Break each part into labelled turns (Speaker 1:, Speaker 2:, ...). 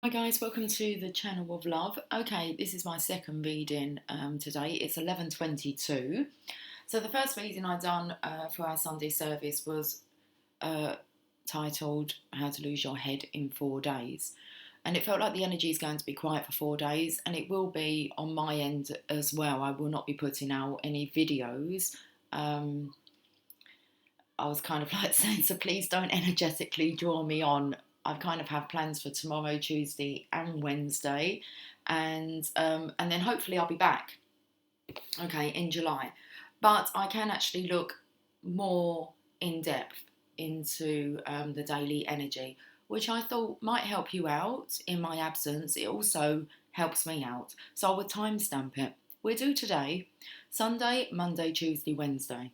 Speaker 1: Hi guys, welcome to the channel of love. Okay, this is my second reading today. It's 11:22. So the first reading I done for our Sunday service was titled "How to Lose Your Head in 4 Days," and it felt like the energy is going to be quiet for 4 days, and it will be on my end as well. I will not be putting out any videos. I was kind of like saying, so please don't energetically draw me on. I kind of have plans for tomorrow, Tuesday and Wednesday, and then hopefully I'll be back, okay, in July. But I can actually look more in depth into the daily energy, which I thought might help you out in my absence. It also helps me out. So I would timestamp it. We're due today, Sunday, Monday, Tuesday, Wednesday.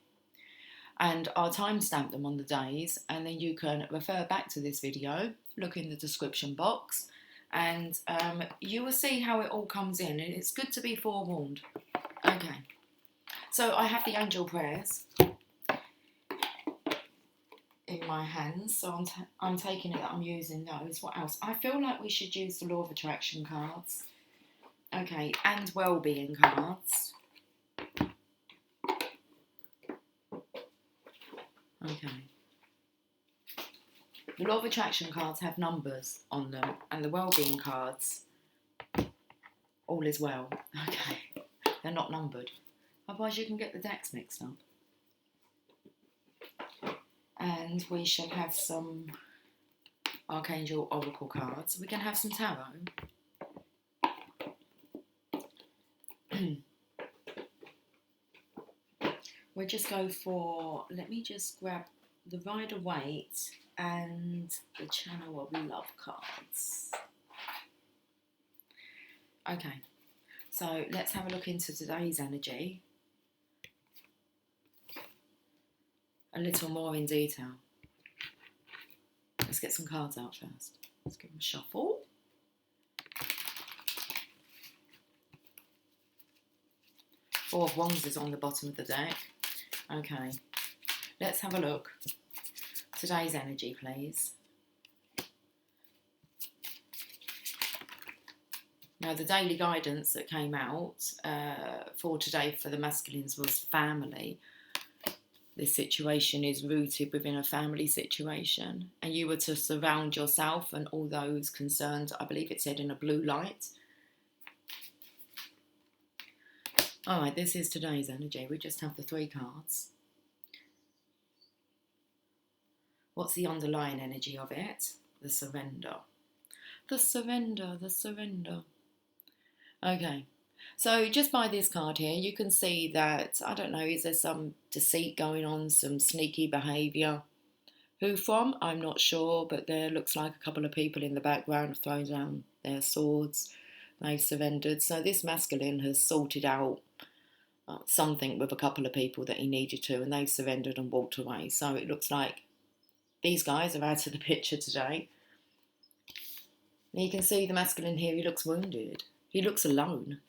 Speaker 1: And I'll timestamp them on the days, and then you can refer back to this video, look in the description box, and you will see how it all comes in. And it's good to be forewarned. Okay, so I have the angel prayers in my hands, so I'm taking it that I'm using those. What else? I feel like we should use the law of attraction cards, okay, and well-being cards. Okay. The law of attraction cards have numbers on them, and the well-being cards, all is well. Okay, they're not numbered. Otherwise you can get the decks mixed up. And we shall have some Archangel Oracle cards. We can have some tarot. We'll just go for, let me just grab the Rider-Waite and the Channel of Love cards. Okay, so let's have a look into today's energy a little more in detail. Let's get some cards out first. Let's give them a shuffle. Four of Wands is on the bottom of the deck. Okay, let's have a look. Today's energy, please. Now, the daily guidance that came out for today for the masculines was family. This situation is rooted within a family situation, and you were to surround yourself and all those concerned, I believe it said, in a blue light. All right, this is today's energy. We just have the 3 cards. What's the underlying energy of it? The surrender. The surrender, the surrender. Okay, so just by this card here, you can see that, I don't know, is there some deceit going on, some sneaky behaviour? Who from? I'm not sure, but there looks like a couple of people in the background have thrown down their swords. They've surrendered. So this masculine has sorted out something with a couple of people that he needed to, and they've surrendered and walked away. So it looks like these guys are out of the picture today. And you can see the masculine here, he looks wounded. He looks alone.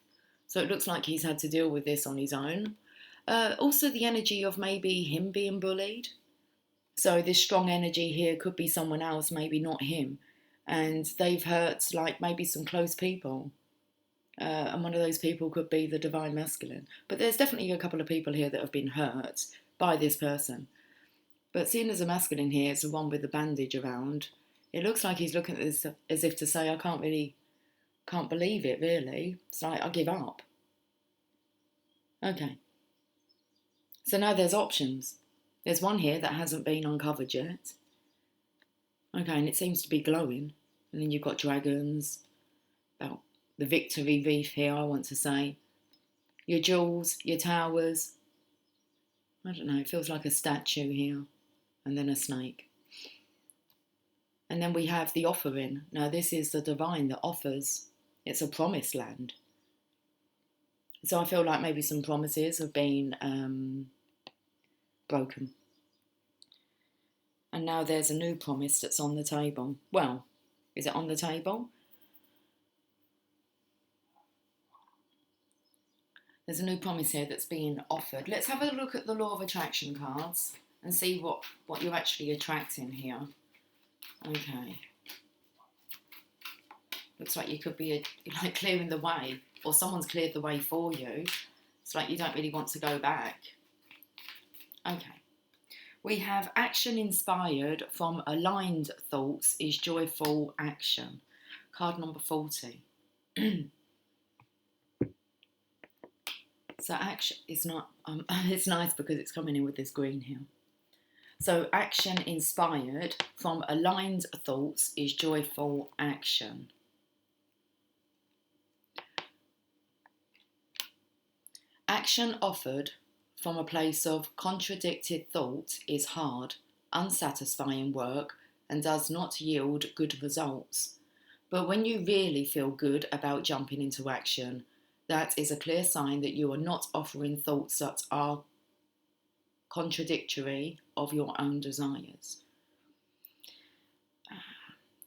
Speaker 1: So it looks like he's had to deal with this on his own. Also the energy of maybe him being bullied. So this strong energy here could be someone else, maybe not him. And they've hurt like maybe some close people. And one of those people could be the divine masculine. But there's definitely a couple of people here that have been hurt by this person. But seeing as a masculine here, it's the one with the bandage around. It looks like he's looking at this as if to say, I can't believe it, really. It's like, I give up. Okay. So now there's options. There's one here that hasn't been uncovered yet. Okay, and it seems to be glowing. And then you've got dragons. About the victory wreath here, I want to say. Your jewels, your towers. I don't know, it feels like a statue here. And then a snake. And then we have the offering. Now this is the divine that offers. It's a promised land. So I feel like maybe some promises have been broken. And now there's a new promise that's on the table. Well, is it on the table? There's a new promise here that's being offered. Let's have a look at the law of attraction cards and see what you're actually attracting here. Okay. Looks like you could be like clearing the way, or someone's cleared the way for you. It's like you don't really want to go back. Okay. We have action inspired from aligned thoughts is joyful action. Card number 40. So action is not, it's nice because it's coming in with this green here. So action inspired from aligned thoughts is joyful action. Action offered from a place of contradicted thought is hard, unsatisfying work and does not yield good results. But when you really feel good about jumping into action, that is a clear sign that you are not offering thoughts that are contradictory of your own desires.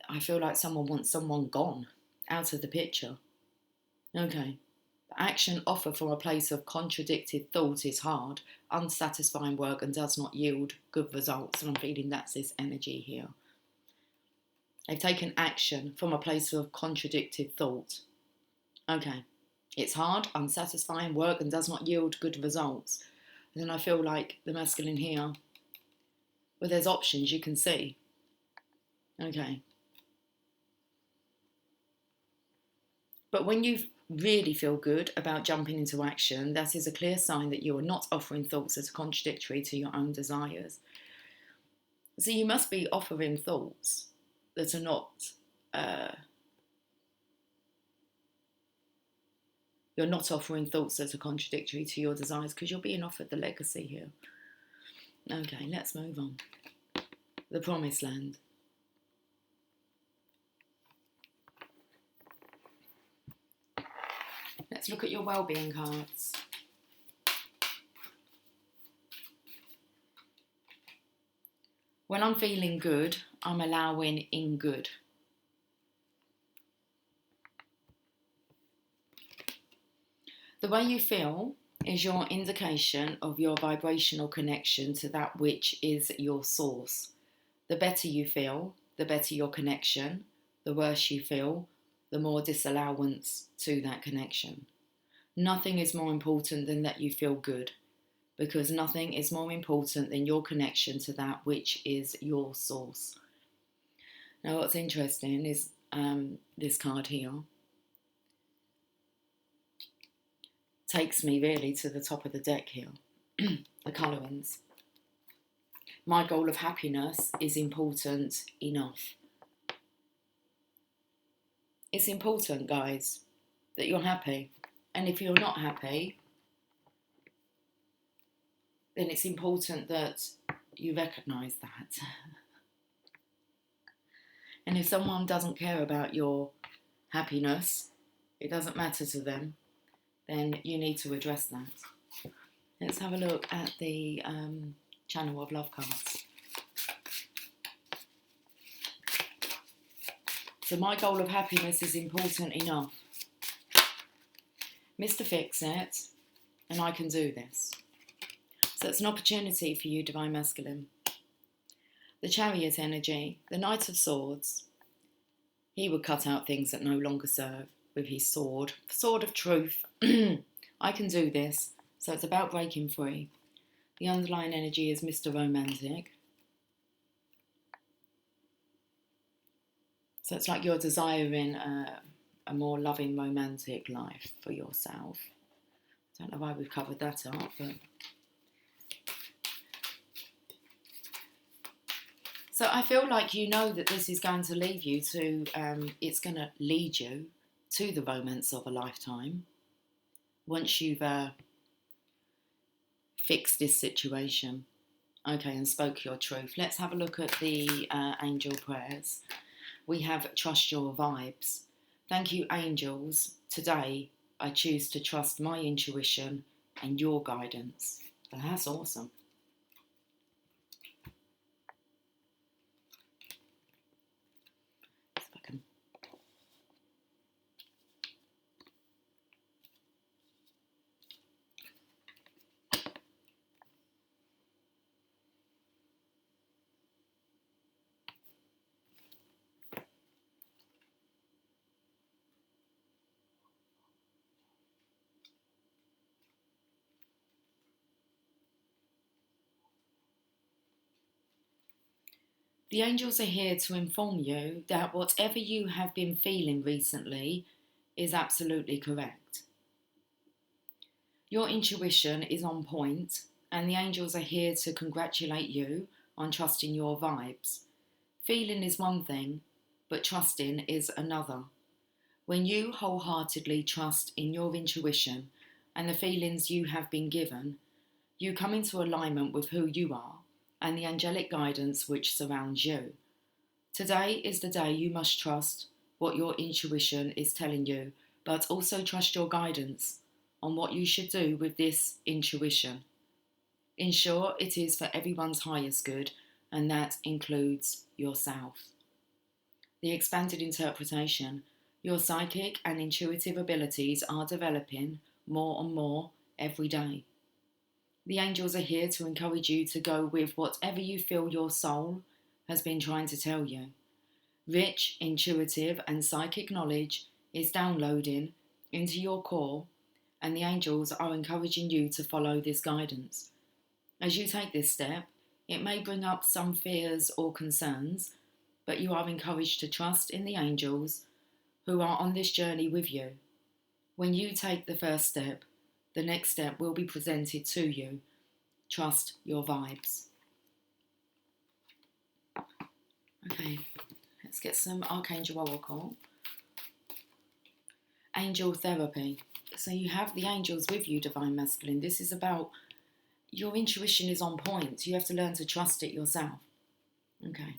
Speaker 1: I feel like someone wants someone gone, out of the picture. Okay. Action offered from a place of contradicted thought is hard, unsatisfying work and does not yield good results. And I'm feeling that's this energy here. They've taken action from a place of contradicted thought. Okay. It's hard, unsatisfying work and does not yield good results. And then I feel like the masculine here, where there's options you can see. Okay. But when you really feel good about jumping into action, that is a clear sign that you are not offering thoughts that are contradictory to your own desires. So you must be offering thoughts that are not... You're not offering thoughts that are contradictory to your desires because you're being offered the legacy here. Okay, let's move on. The Promised Land. Let's look at your well-being cards. When I'm feeling good, I'm allowing in good. The way you feel is your indication of your vibrational connection to that which is your source. The better you feel, the better your connection. The worse you feel, the more disallowance to that connection. Nothing is more important than that you feel good, because nothing is more important than your connection to that which is your source. Now what's interesting is this card here takes me really to the top of the deck here, the colourings. My goal of happiness is important enough. It's important, guys, that you're happy. And if you're not happy, then it's important that you recognise that. And if someone doesn't care about your happiness, it doesn't matter to them, then you need to address that. Let's have a look at the Channel of Love cards. So my goal of happiness is important enough. Mr. Fix-It, and I can do this. So it's an opportunity for you, Divine Masculine. The Chariot energy, the Knight of Swords. He would cut out things that no longer serve with his sword. Sword of truth. I can do this. So it's about breaking free. The underlying energy is Mr. Romantic. So it's like you're desiring a more loving, romantic life for yourself. I don't know why we've covered that up, but... So I feel like you know that this is going to lead you to, it's going to lead you to the romance of a lifetime once you've fixed this situation. Okay, and spoke your truth. Let's have a look at the angel prayers. We have trust your vibes. Thank you, angels. Today, I choose to trust my intuition and your guidance. That's awesome. The angels are here to inform you that whatever you have been feeling recently is absolutely correct. Your intuition is on point, and the angels are here to congratulate you on trusting your vibes. Feeling is one thing, but trusting is another. When you wholeheartedly trust in your intuition and the feelings you have been given, you come into alignment with who you are and the angelic guidance which surrounds you. Today is the day you must trust what your intuition is telling you, but also trust your guidance on what you should do with this intuition. Ensure it is for everyone's highest good, and that includes yourself. The expanded interpretation. Your psychic and intuitive abilities are developing more and more every day. The angels are here to encourage you to go with whatever you feel your soul has been trying to tell you. Rich, intuitive, and psychic knowledge is downloading into your core, and the angels are encouraging you to follow this guidance. As you take this step, it may bring up some fears or concerns, but you are encouraged to trust in the angels who are on this journey with you. When you take the first step, the next step will be presented to you. Trust your vibes. Okay, let's get some Archangel Oracle. Angel therapy. So you have the angels with you, Divine Masculine. This is about your intuition is on point. You have to learn to trust it yourself. Okay.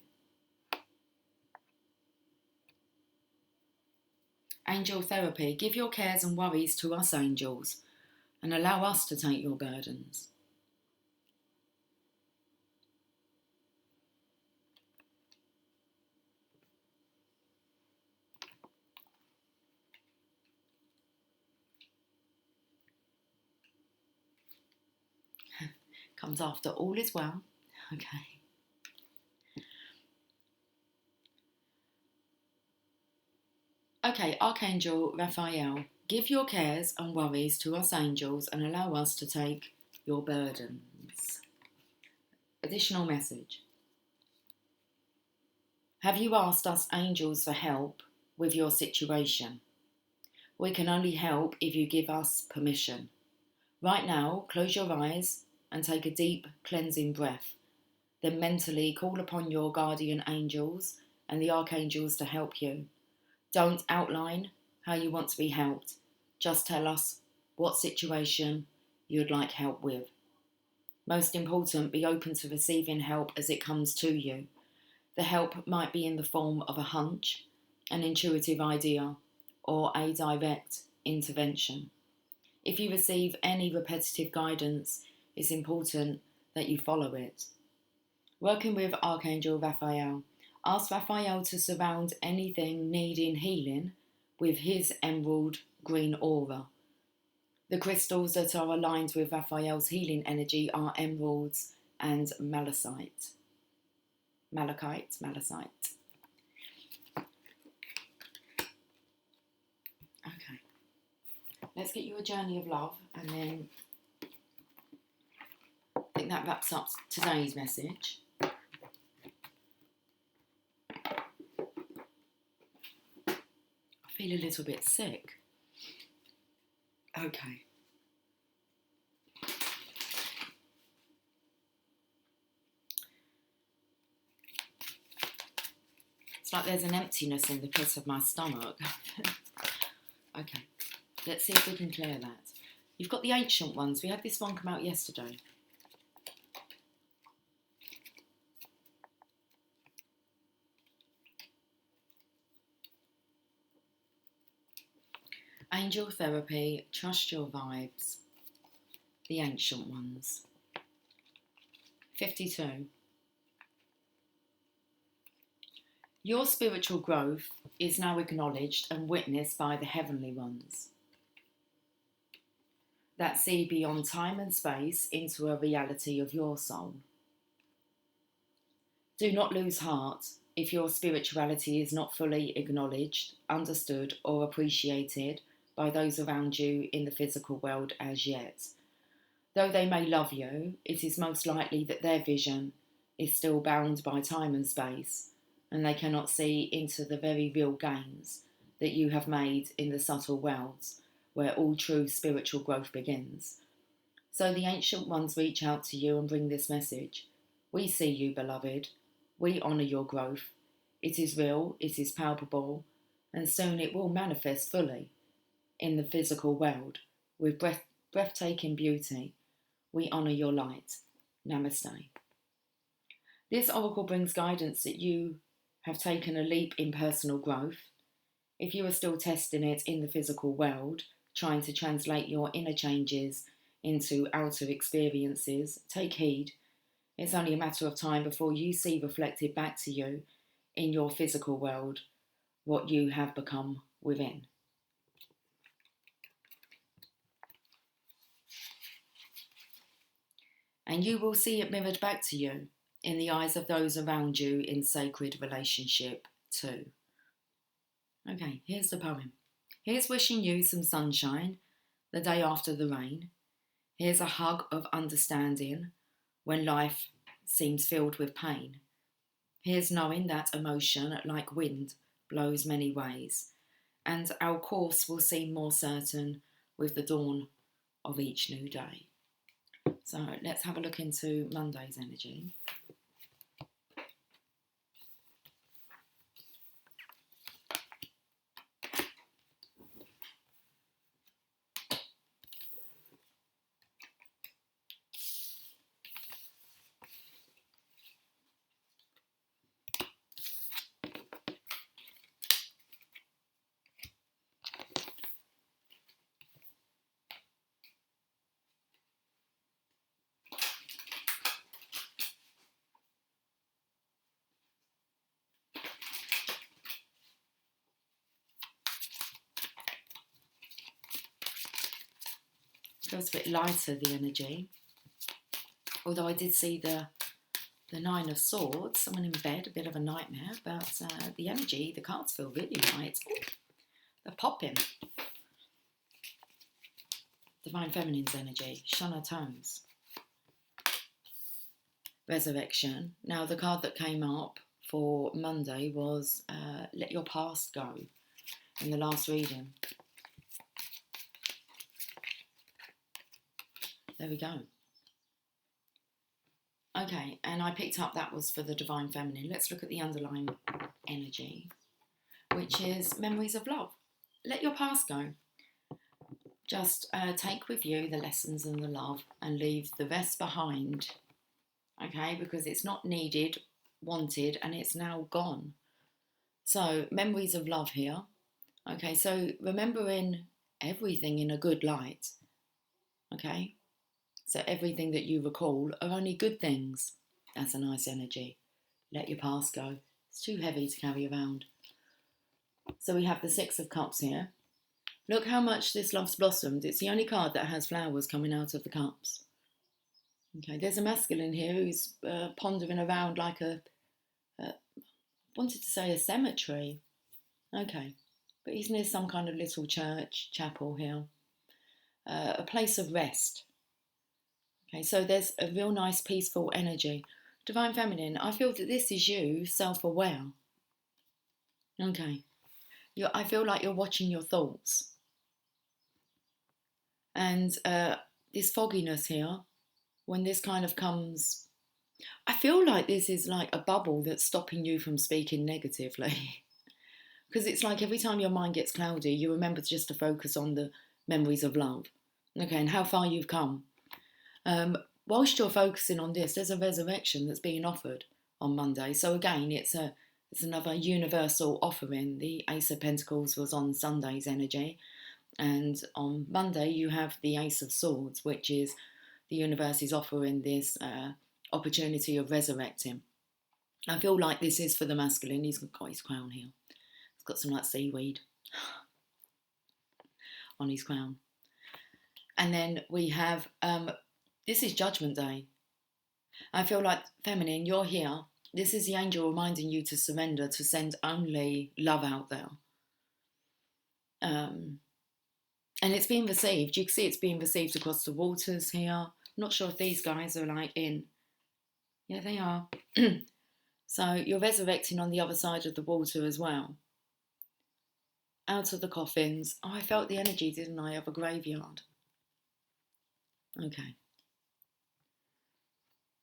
Speaker 1: Angel therapy. Give your cares and worries to us, angels, and allow us to take your burdens. Comes after all is well. Okay. Okay, Archangel Raphael, give your cares and worries to us angels and allow us to take your burdens. Additional message. Have you asked us angels for help with your situation? We can only help if you give us permission. Right now, close your eyes and take a deep cleansing breath. Then mentally call upon your guardian angels and the archangels to help you. Don't outline how you want to be helped. Just tell us what situation you'd like help with. Most important, be open to receiving help as it comes to you. The help might be in the form of a hunch, an intuitive idea, or a direct intervention. If you receive any repetitive guidance, it's important that you follow it. Working with Archangel Raphael, ask Raphael to surround anything needing healing with his emerald green aura. The crystals that are aligned with Raphael's healing energy are emeralds and malachite. Okay. Let's get you a journey of love, and then I think that wraps up today's message. I feel a little bit sick. Okay. It's like there's an emptiness in the pit of my stomach. Okay. Let's see if we can clear that. You've got the ancient ones. We had this one come out yesterday. Angel therapy, trust your vibes. The ancient ones. 52. Your spiritual growth is now acknowledged and witnessed by the heavenly ones that see beyond time and space into a reality of your soul. Do not lose heart if your spirituality is not fully acknowledged, understood, or appreciated by those around you in the physical world as yet. Though they may love you, it is most likely that their vision is still bound by time and space, and they cannot see into the very real gains that you have made in the subtle worlds where all true spiritual growth begins. So the ancient ones reach out to you and bring this message. We see you, beloved. We honour your growth. It is real, it is palpable, and soon it will manifest fully in the physical world with breathtaking beauty. We honour your light. Namaste. This oracle brings guidance that you have taken a leap in personal growth. If you are still testing it in the physical world, trying to translate your inner changes into outer experiences, take heed. It's only a matter of time before you see reflected back to you in your physical world what you have become within. And you will see it mirrored back to you in the eyes of those around you in sacred relationship too. Okay, here's the poem. Here's wishing you some sunshine the day after the rain. Here's a hug of understanding when life seems filled with pain. Here's knowing that emotion, like wind, blows many ways, and our course will seem more certain with the dawn of each new day. So let's have a look into Monday's energy. Feels a bit lighter, the energy. Although I did see the Nine of Swords, someone in bed, a bit of a nightmare, but the energy, the cards feel really light. Ooh, they're popping. Divine Feminine's energy, Shana Tones. Resurrection. Now, the card that came up for Monday was Let Your Past Go in the last reading. There we go. Okay, and I picked up that was for the Divine Feminine. Let's look at the underlying energy, which is memories of love. Let your past go. Just take with you the lessons and the love and leave the rest behind, okay, because it's not needed, wanted, and it's now gone. So, memories of love here. Okay, so remembering everything in a good light, okay? So everything that you recall are only good things. That's a nice energy. Let your past go. It's too heavy to carry around. So we have the Six of Cups here. Look how much this love's blossomed. It's the only card that has flowers coming out of the cups. Okay, there's a masculine here who's pondering around like wanted to say a cemetery. Okay, but he's near some kind of little church, chapel here. A place of rest. Okay, so there's a real nice peaceful energy. Divine Feminine, I feel that this is you, self-aware. Okay, I feel like you're watching your thoughts. And this fogginess here, when this kind of comes, I feel like this is like a bubble that's stopping you from speaking negatively. Because it's like every time your mind gets cloudy, you remember just to focus on the memories of love. Okay, and how far you've come. Whilst you're focusing on this, there's a resurrection that's being offered on Monday. So again, it's another universal offering. The Ace of Pentacles was on Sunday's energy. And on Monday, you have the Ace of Swords, which is the universe is offering this opportunity of resurrecting. I feel like this is for the masculine. He's got his crown here. He's got some like seaweed on his crown. And then we have, this is Judgment Day. I feel like, feminine, you're here. This is the angel reminding you to surrender, to send only love out there. And it's being received. You can see it's being received across the waters here. I'm not sure if these guys are like in Yeah, they are. So you're resurrecting on the other side of the water as well. Out of the coffins. Oh, I felt the energy, didn't I, of a graveyard. Okay.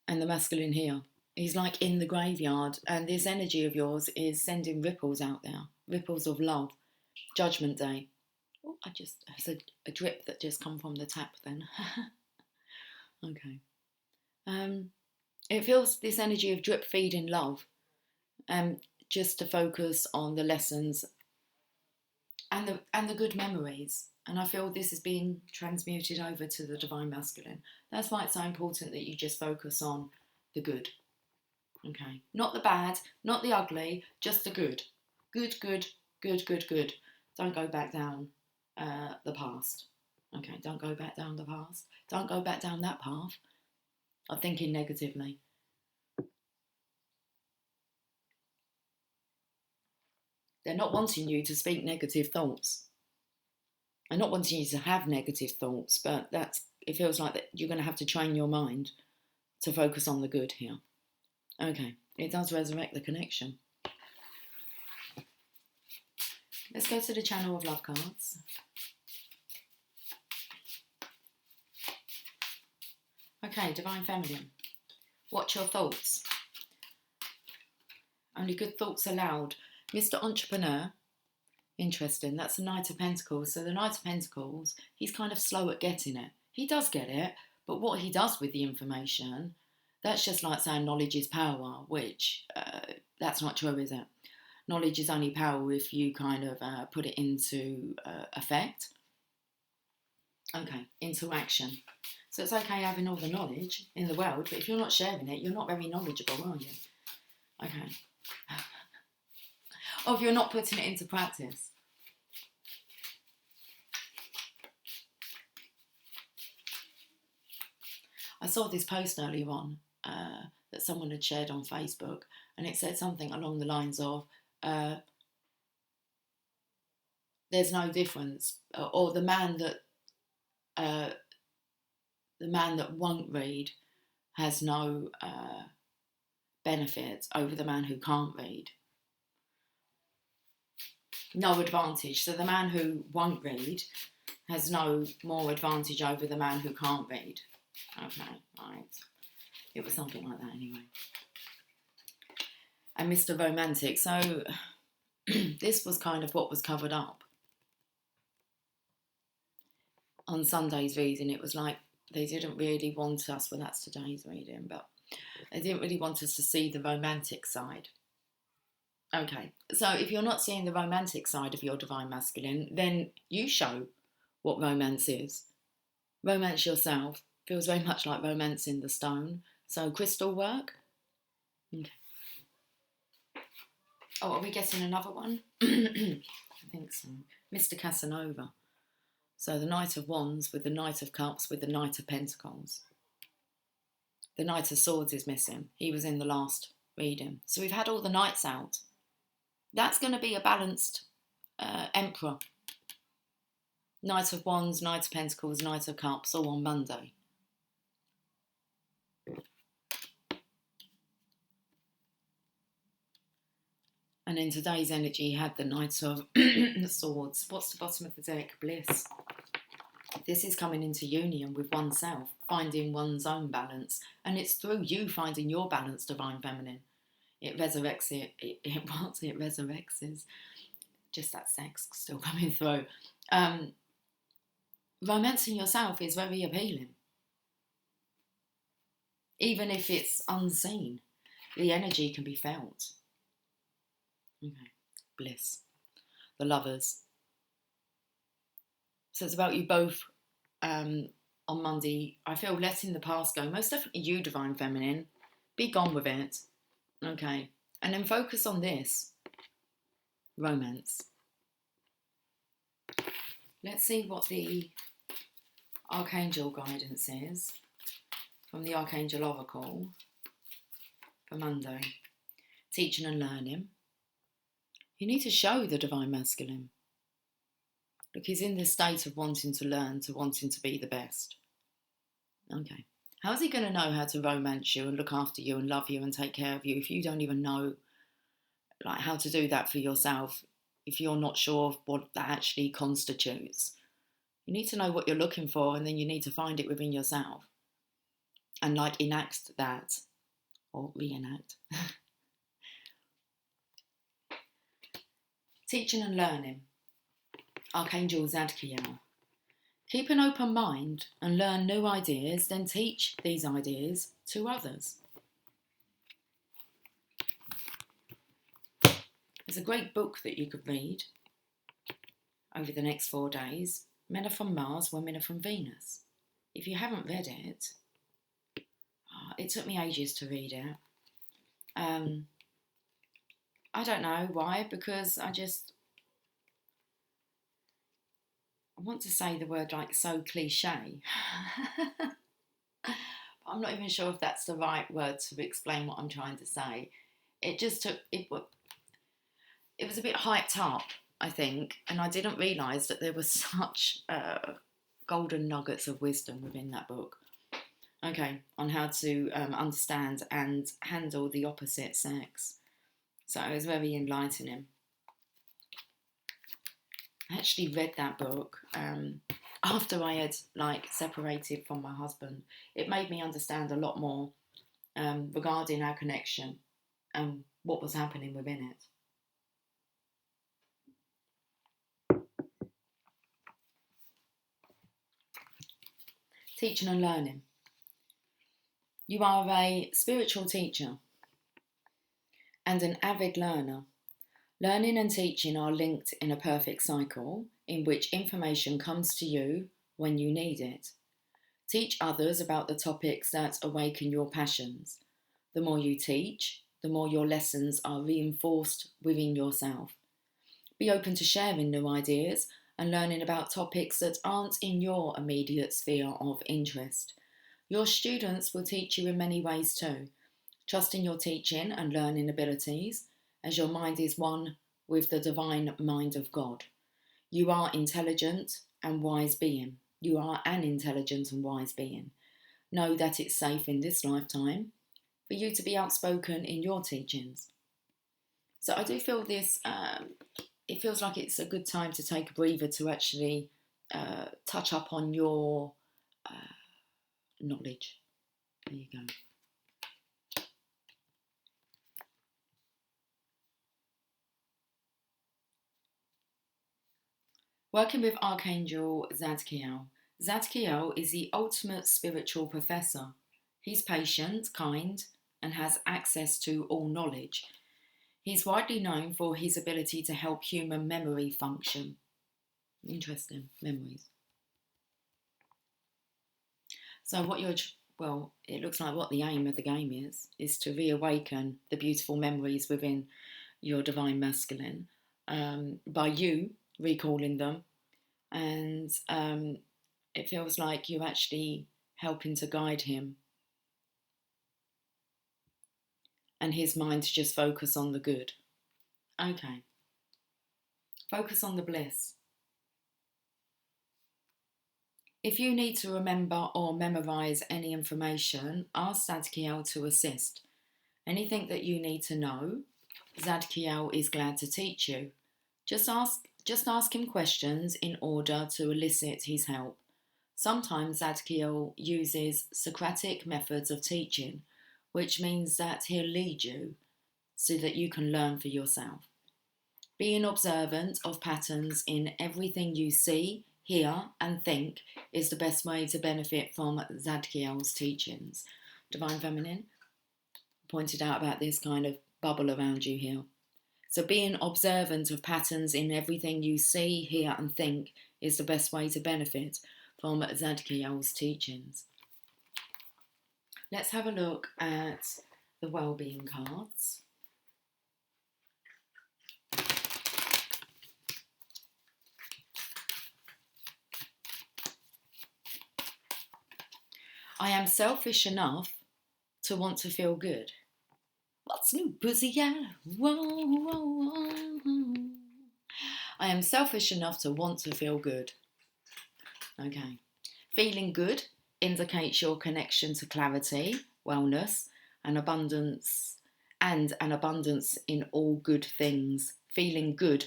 Speaker 1: And the masculine here. He's like in the graveyard, and this energy of yours is sending ripples out there. Ripples of love. Judgment Day. Oh, there's a drip that just come from the tap then. Okay. It feels this energy of drip feeding love, just to focus on the lessons and the good memories. And I feel this is being transmuted over to the Divine Masculine. That's why it's so important that you just focus on the good. Okay. Not the bad, not the ugly, just the good. Good, good, good, good, good. Don't go back down the past. Okay, don't go back down the past. Don't go back down that path of thinking negatively. They're not wanting you to speak negative thoughts. They're not wanting you to have negative thoughts, but it feels like that you're going to have to train your mind to focus on the good here. Okay, it does resurrect the connection. Let's go to the Channel of Love cards. Okay, Divine Feminine. Watch your thoughts. Only good thoughts allowed. Mr. Entrepreneur. Interesting. That's the Knight of Pentacles. So the Knight of Pentacles, he's kind of slow at getting it. He does get it, but what he does with the information, that's just like saying knowledge is power, which that's not true, is it? Knowledge is only power if you kind of put it into effect. Okay, into action. So it's okay having all the knowledge in the world, but if you're not sharing it, you're not very knowledgeable, are you? Okay. Or if you're not putting it into practice. I saw this post earlier on that someone had shared on Facebook, and it said something along the lines of, there's no difference, or the man that won't read has no benefit over the man who can't read. No advantage. So the man who won't read has no more advantage over the man who can't read. Okay, right. It was something like that anyway. And Mr. Romantic. So this was kind of what was covered up. On Sunday's reading, it was like they didn't really want us, well, that's today's reading, but they didn't really want us to see the romantic side. Okay, so if you're not seeing the romantic side of your Divine Masculine, then you show what romance is. Romance yourself. Feels very much like romancing the stone. So crystal work. Okay. Oh, are we getting another one? I think so. Mr. Casanova. So the Knight of Wands with the Knight of Cups with the Knight of Pentacles. The Knight of Swords is missing. He was in the last reading. So we've had all the knights out. That's going to be a balanced Emperor. Knight of Wands, Knight of Pentacles, Knight of Cups, all on Monday. And in today's energy, you had the Knight of Swords. What's the bottom of the deck? Bliss. This is coming into union with oneself, finding one's own balance. And it's through you finding your balance, Divine Feminine. It resurrects it. It resurrects is just that sex still coming through. Romancing yourself is very appealing. Even if it's unseen, the energy can be felt. Okay, bliss. The Lovers. So it's about you both on Monday. I feel letting the past go. Most definitely you, Divine Feminine. Be gone with it. Okay. And then focus on this. Romance. Let's see what the Archangel guidance is from the Archangel Oracle for Monday. Teaching and learning. You need to show the Divine Masculine. Look, he's in this state of wanting to learn, to wanting to be the best. Okay. How's he going to know how to romance you and look after you and love you and take care of you if you don't even know like how to do that for yourself, if you're not sure of what that actually constitutes? You need to know what you're looking for, and then you need to find it within yourself and like enact that or reenact. Teaching and learning. Archangel Zadkiel. Keep an open mind and learn new ideas, then teach these ideas to others. There's a great book that you could read over the next 4 days. Men are from Mars, women are from Venus. If you haven't read it, it took me ages to read it. I don't know why, because I want to say the word like so cliche. I'm not even sure if that's the right word to explain what I'm trying to say. It was a bit hyped up, I think, and I didn't realise that there was such golden nuggets of wisdom within that book. Okay, on how to understand and handle the opposite sex. So it was very enlightening. I actually read that book after I had separated from my husband. It made me understand a lot more regarding our connection and what was happening within it. Teaching and learning. You are a spiritual teacher and an avid learner. Learning and teaching are linked in a perfect cycle in which information comes to you when you need it. Teach others about the topics that awaken your passions. The more you teach, the more your lessons are reinforced within yourself. Be open to sharing new ideas and learning about topics that aren't in your immediate sphere of interest. Your students will teach you in many ways too. Trust in your teaching and learning abilities, as your mind is one with the divine mind of God. You are intelligent and wise being. You are an intelligent and wise being. Know that it's safe in this lifetime for you to be outspoken in your teachings. So I do feel this, it feels like it's a good time to take a breather to actually touch up on your knowledge. There you go. Working with Archangel Zadkiel. Zadkiel is the ultimate spiritual professor. He's patient, kind, and has access to all knowledge. He's widely known for his ability to help human memory function. Interesting, memories. So it looks like what the aim of the game is to reawaken the beautiful memories within your divine masculine by you recalling them, and it feels like you're actually helping to guide him and his mind to just focus on the good. Okay. Focus on the bliss. If you need to remember or memorise any information, ask Zadkiel to assist. Anything that you need to know, Zadkiel is glad to teach you. Just ask him questions in order to elicit his help. Sometimes Zadkiel uses Socratic methods of teaching, which means that he'll lead you so that you can learn for yourself. Being observant of patterns in everything you see, hear and think is the best way to benefit from Zadkiel's teachings. Divine Feminine pointed out about this kind of bubble around you here. So being observant of patterns in everything you see, hear and think is the best way to benefit from Zadkiel's teachings. Let's have a look at the well-being cards. I am selfish enough to want to feel good. What's new, pussy? Yeah. Whoa, whoa, whoa. I am selfish enough to want to feel good. Okay. Feeling good indicates your connection to clarity, wellness, and abundance in all good things. Feeling good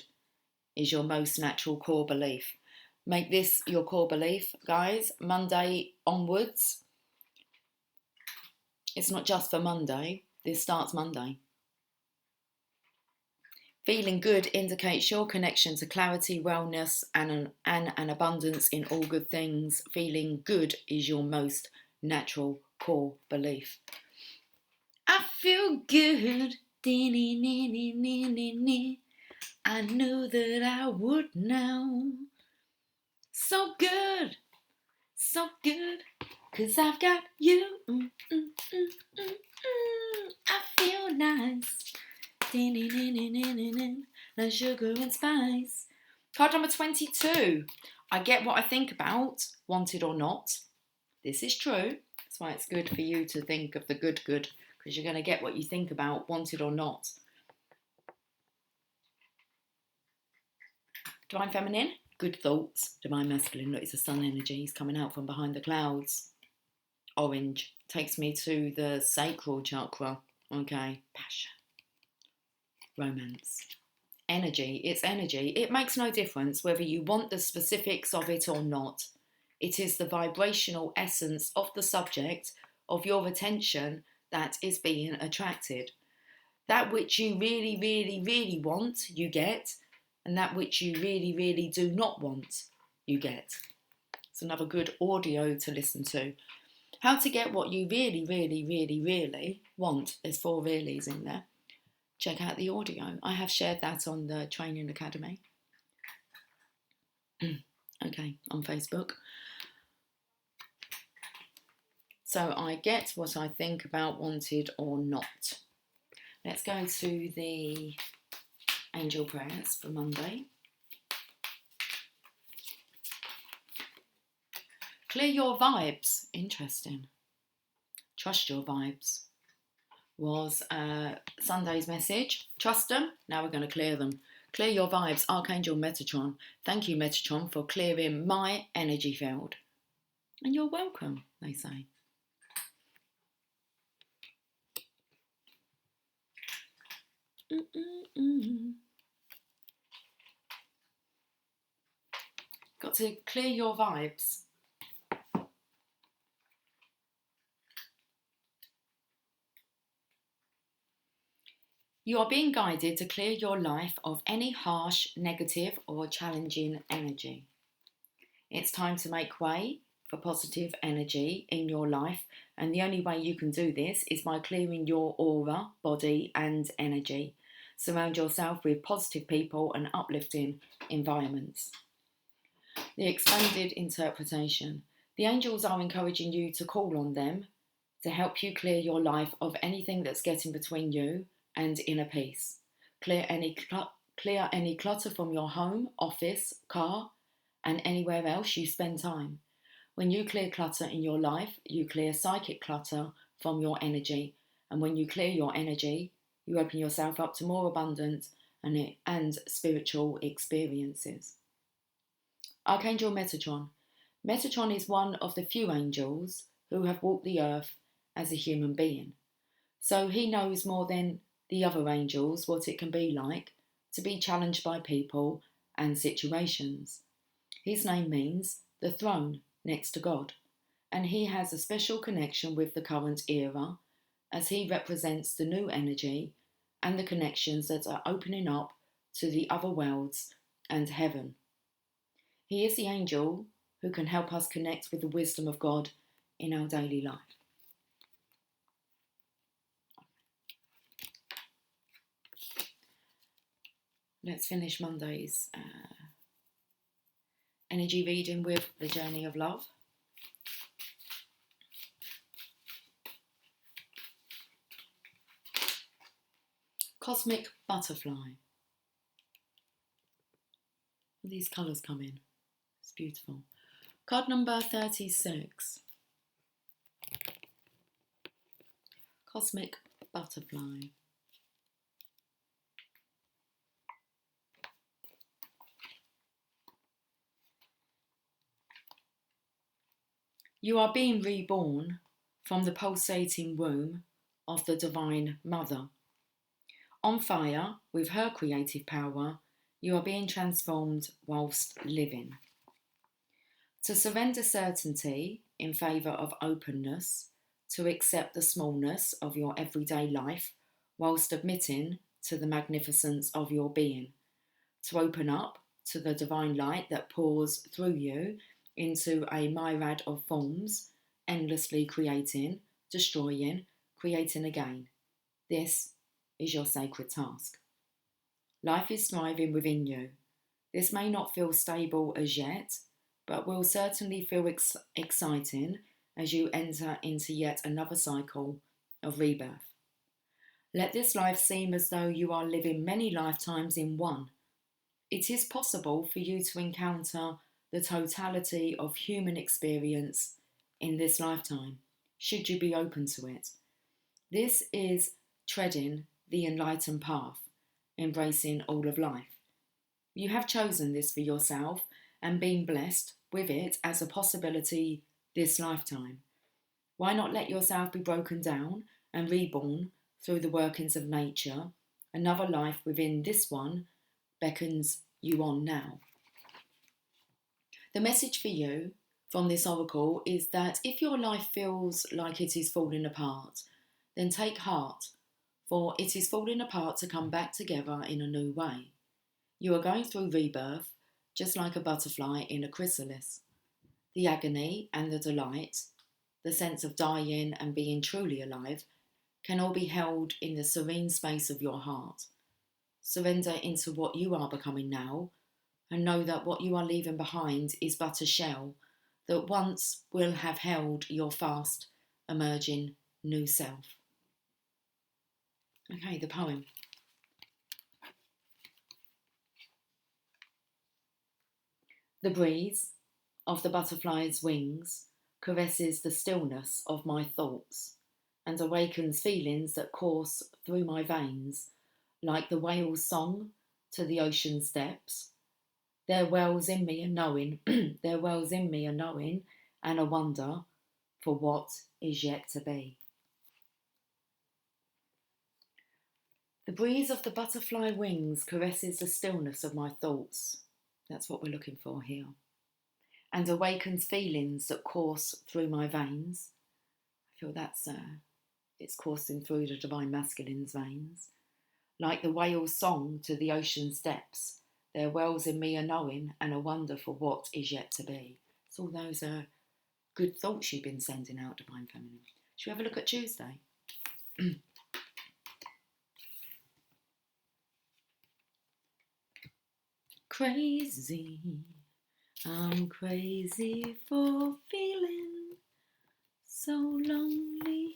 Speaker 1: is your most natural core belief. Make this your core belief, guys. Monday onwards. It's not just for Monday. This starts Monday. Feeling good indicates your connection to clarity, wellness, and an abundance in all good things. Feeling good is your most natural core belief. I feel good. I knew that I would now. So good, 'cause I've got you. I feel nice. No sugar and spice. Card number 22. I get what I think about, wanted or not. This is true. That's why it's good for you to think of the good, because you're going to get what you think about, wanted or not. Divine Feminine, good thoughts. Divine Masculine, look, it's the sun energy. He's coming out from behind the clouds. Orange takes me to the sacral chakra. Okay, passion. Romance. Energy, it's energy. It makes no difference whether you want the specifics of it or not. It is the vibrational essence of the subject, of your attention, that is being attracted. That which you really, really, really want, you get, and that which you really, really do not want, you get. It's another good audio to listen to. How to get what you really, really, really, really want. There's 4 reallys in there. Check out the audio. I have shared that on the Training Academy. Okay, on Facebook. So I get what I think about, wanted or not. Let's go to the angel prayers for Monday. Clear your vibes. Interesting. Trust your vibes was Sunday's message. Trust them. Now we're going to clear them. Clear your vibes. Archangel Metatron. Thank you, Metatron, for clearing my energy field. And you're welcome, they say. Got to clear your vibes. You are being guided to clear your life of any harsh, negative or challenging energy. It's time to make way for positive energy in your life, and the only way you can do this is by clearing your aura, body and energy. Surround yourself with positive people and uplifting environments. The expanded interpretation. The angels are encouraging you to call on them to help you clear your life of anything that's getting between you and inner peace. Clear any clutter from your home, office, car, and anywhere else you spend time. When you clear clutter in your life, you clear psychic clutter from your energy. And when you clear your energy, you open yourself up to more abundant and spiritual experiences. Archangel Metatron. Metatron is one of the few angels who have walked the earth as a human being. So he knows more than the other angels what it can be like to be challenged by people and situations. His name means the throne next to God, and he has a special connection with the current era as he represents the new energy and the connections that are opening up to the other worlds and heaven. He is the angel who can help us connect with the wisdom of God in our daily life. Let's finish Monday's energy reading with the journey of love. Cosmic butterfly. These colours come in. It's beautiful. Card number 36. Cosmic butterfly. You are being reborn from the pulsating womb of the Divine Mother. On fire with her creative power, you are being transformed whilst living. To surrender certainty in favour of openness, to accept the smallness of your everyday life whilst admitting to the magnificence of your being, to open up to the divine light that pours through you into a myriad of forms, endlessly creating, destroying, creating again. This is your sacred task. Life is thriving within you. This may not feel stable as yet, but will certainly feel exciting as you enter into yet another cycle of rebirth. Let this life seem as though you are living many lifetimes in one. It is possible for you to encounter the totality of human experience in this lifetime, should you be open to it. This is treading the enlightened path, embracing all of life. You have chosen this for yourself and been blessed with it as a possibility this lifetime. Why not let yourself be broken down and reborn through the workings of nature? Another life within this one beckons you on now. The message for you from this oracle is that if your life feels like it is falling apart, then take heart, for it is falling apart to come back together in a new way. You are going through rebirth, just like a butterfly in a chrysalis. The agony and the delight, the sense of dying and being truly alive, can all be held in the serene space of your heart. Surrender into what you are becoming now, and know that what you are leaving behind is but a shell that once will have held your fast emerging new self. Okay, the poem. The breeze of the butterfly's wings caresses the stillness of my thoughts and awakens feelings that course through my veins like the whale's song to the ocean's depths. There wells in me a knowing, there wells in me a knowing and a wonder for what is yet to be. The breeze of the butterfly wings caresses the stillness of my thoughts. That's what we're looking for here. And awakens feelings that course through my veins. I feel it's coursing through the divine masculine's veins. Like the whale's song to the ocean's depths, there wells in me a knowing and a wonder for what is yet to be. So all those are good thoughts you've been sending out, Divine Feminine. Should we have a look at Tuesday? Crazy, I'm crazy for feeling so lonely.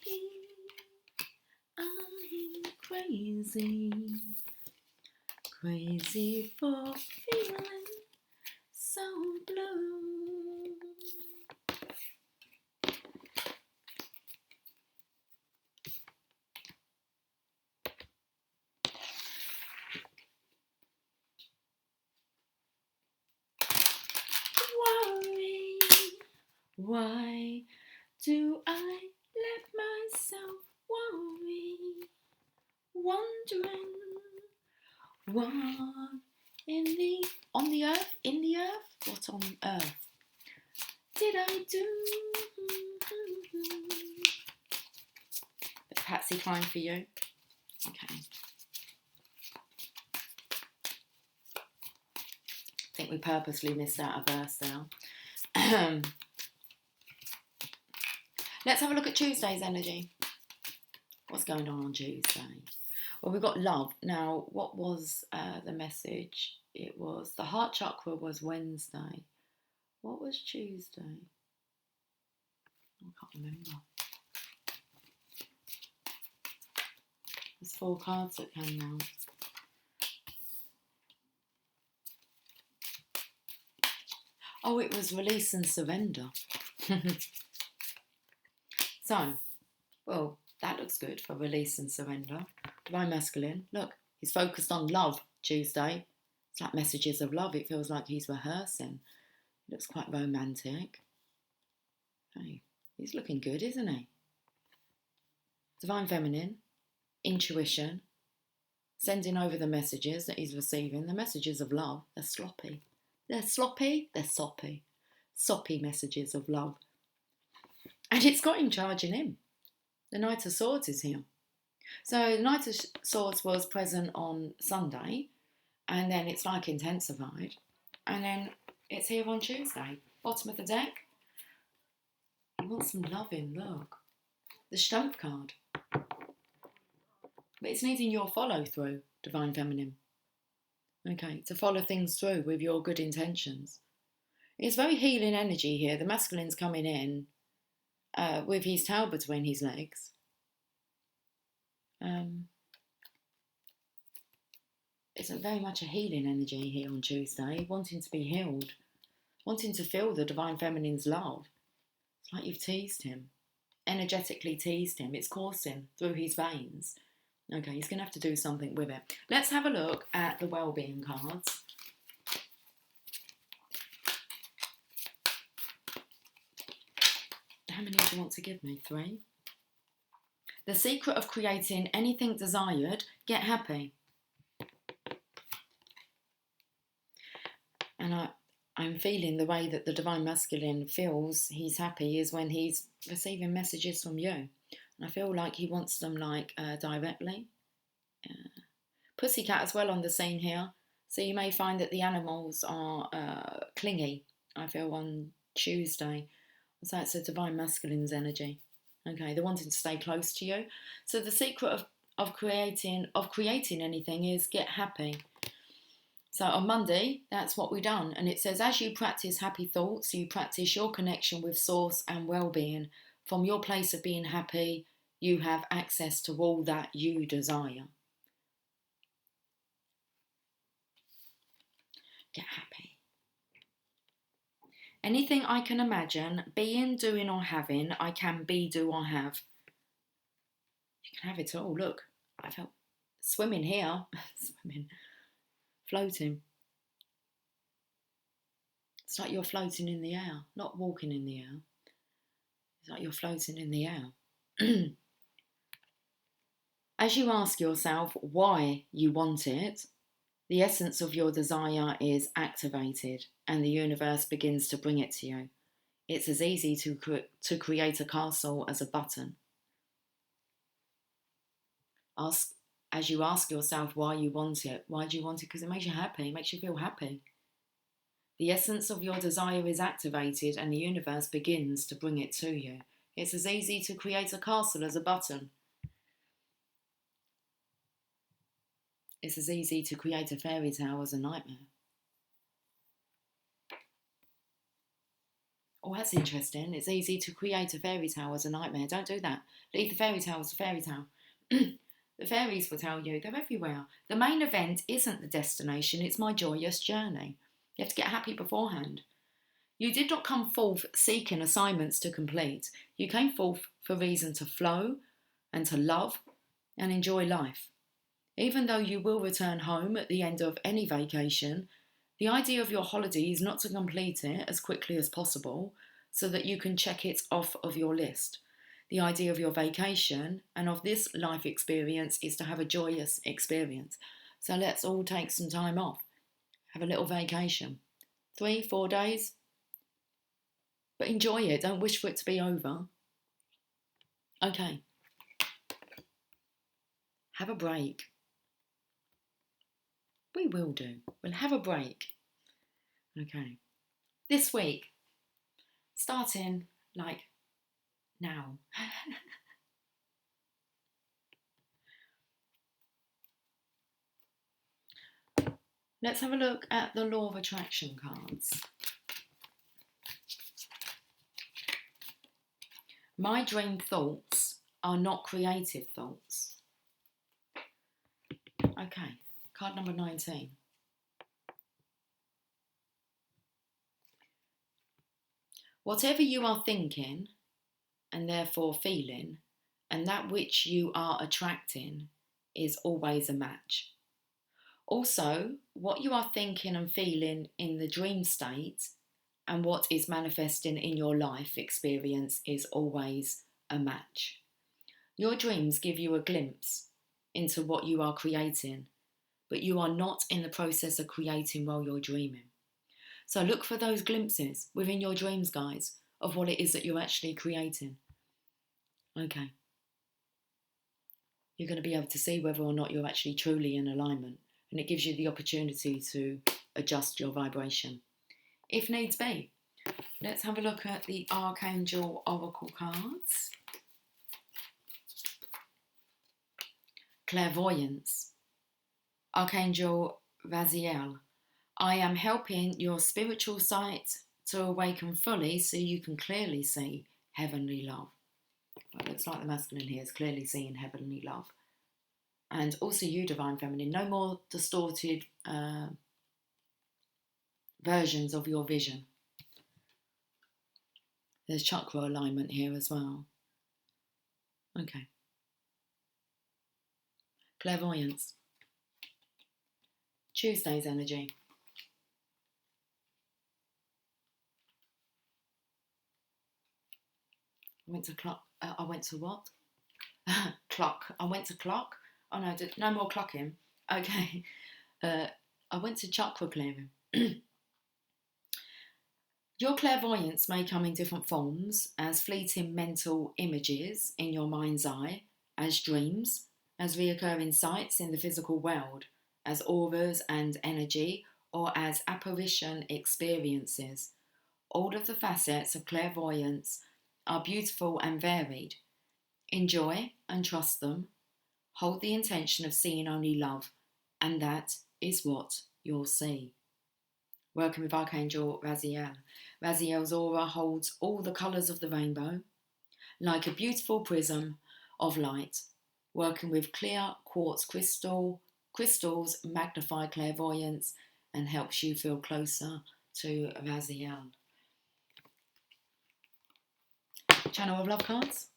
Speaker 1: I'm crazy, crazy for feeling so blue. Worry, why do I let myself worry? Wondering what in the earth, what on earth did I do? Bit Patsy Cline for you. Okay. I think we purposely missed out a verse there. Let's have a look at Tuesday's energy. What's going on Tuesday? Well, we've got love. Now, what was the message? It was the heart chakra was Wednesday. What was Tuesday? I can't remember. There's 4 cards that came out. Oh, it was release and surrender. So, well, that looks good for release and surrender. Divine Masculine, look, he's focused on love Tuesday. It's like messages of love. It feels like he's rehearsing. It looks quite romantic. Okay, he's looking good, isn't he? Divine Feminine, intuition, sending over the messages that he's receiving, the messages of love. They're sloppy. They're sloppy, they're soppy. Soppy messages of love. And it's got him charging him. The Knight of Swords is here. So the Knight of Swords was present on Sunday, and then it's like intensified, and then it's here on Tuesday. Bottom of the deck. You want some loving, look. The Strength card. But it's needing your follow through, Divine Feminine. Okay, to follow things through with your good intentions. It's very healing energy here. The masculine's coming in with his tail between his legs. It's very much a healing energy here on Tuesday, wanting to be healed, wanting to feel the Divine Feminine's love. It's like you've teased him, energetically teased him. It's coursing through his veins. Okay, he's going to have to do something with it. Let's have a look at the well-being cards. How many do you want to give me? 3? The secret of creating anything desired, get happy. And I'm feeling the way that the Divine Masculine feels he's happy is when he's receiving messages from you. And I feel like he wants them directly. Pussycat as well on the scene here. So you may find that the animals are clingy, I feel, on Tuesday. So it's a Divine Masculine's energy. Okay, they're wanting to stay close to you. So the secret of creating anything is get happy. So on Monday, that's what we've done. And it says, as you practice happy thoughts, you practice your connection with source and well-being. From your place of being happy, you have access to all that you desire. Get happy. Anything I can imagine, being, doing or having, I can be, do or have. You can have it all. Look, I felt swimming here. Swimming. Floating. It's like you're floating in the air, not walking in the air. It's like you're floating in the air. As you ask yourself why you want it, the essence of your desire is activated and the universe begins to bring it to you. It's as easy to create a castle as a button. As you ask yourself why you want it. Why do you want it? Because it makes you happy. It makes you feel happy. The essence of your desire is activated and the universe begins to bring it to you. It's as easy to create a castle as a button. It's as easy to create a fairy tale as a nightmare. Oh, that's interesting. It's easy to create a fairy tale as a nightmare. Don't do that. Leave the fairy tale as a fairy tale. The fairies will tell you they're everywhere. The main event isn't the destination, it's my joyous journey. You have to get happy beforehand. You did not come forth seeking assignments to complete. You came forth for reason to flow and to love and enjoy life. Even though you will return home at the end of any vacation, the idea of your holiday is not to complete it as quickly as possible so that you can check it off of your list. The idea of your vacation and of this life experience is to have a joyous experience. So let's all take some time off. Have a little vacation. 3-4 days. But enjoy it. Don't wish for it to be over. Okay. Have a break. We will do. We'll have a break. Okay. This week, starting now. Let's have a look at the Law of Attraction cards. My dream thoughts are not creative thoughts. Okay, card number 19. Whatever you are thinking and therefore feeling, and that which you are attracting is always a match. Also, what you are thinking and feeling in the dream state and what is manifesting in your life experience is always a match. Your dreams give you a glimpse into what you are creating, but you are not in the process of creating while you're dreaming. So look for those glimpses within your dreams, guys, of what it is that you're actually creating. Okay. You're going to be able to see whether or not you're actually truly in alignment, and it gives you the opportunity to adjust your vibration if needs be. Let's have a look at the Archangel Oracle cards. Clairvoyance. Archangel Raziel. I am helping your spiritual sight to awaken fully so you can clearly see heavenly love. Well, it looks like the masculine here is clearly seeing heavenly love. And also you, Divine Feminine, no more distorted versions of your vision. There's chakra alignment here as well. Okay. Clairvoyance. Tuesday's energy. I went to what? Clock. I went to clock. Oh no, no more clocking. Okay. I went to chakra clearing. Your clairvoyance may come in different forms as fleeting mental images in your mind's eye, as dreams, as reoccurring sights in the physical world, as auras and energy, or as apparition experiences. All of the facets of clairvoyance are beautiful and varied. Enjoy and trust them. Hold the intention of seeing only love, and that is what you'll see. Working with Archangel Raziel. Raziel's aura holds all the colours of the rainbow, like a beautiful prism of light. Working with clear quartz crystals magnify clairvoyance and helps you feel closer to Raziel. Channel of Love cards.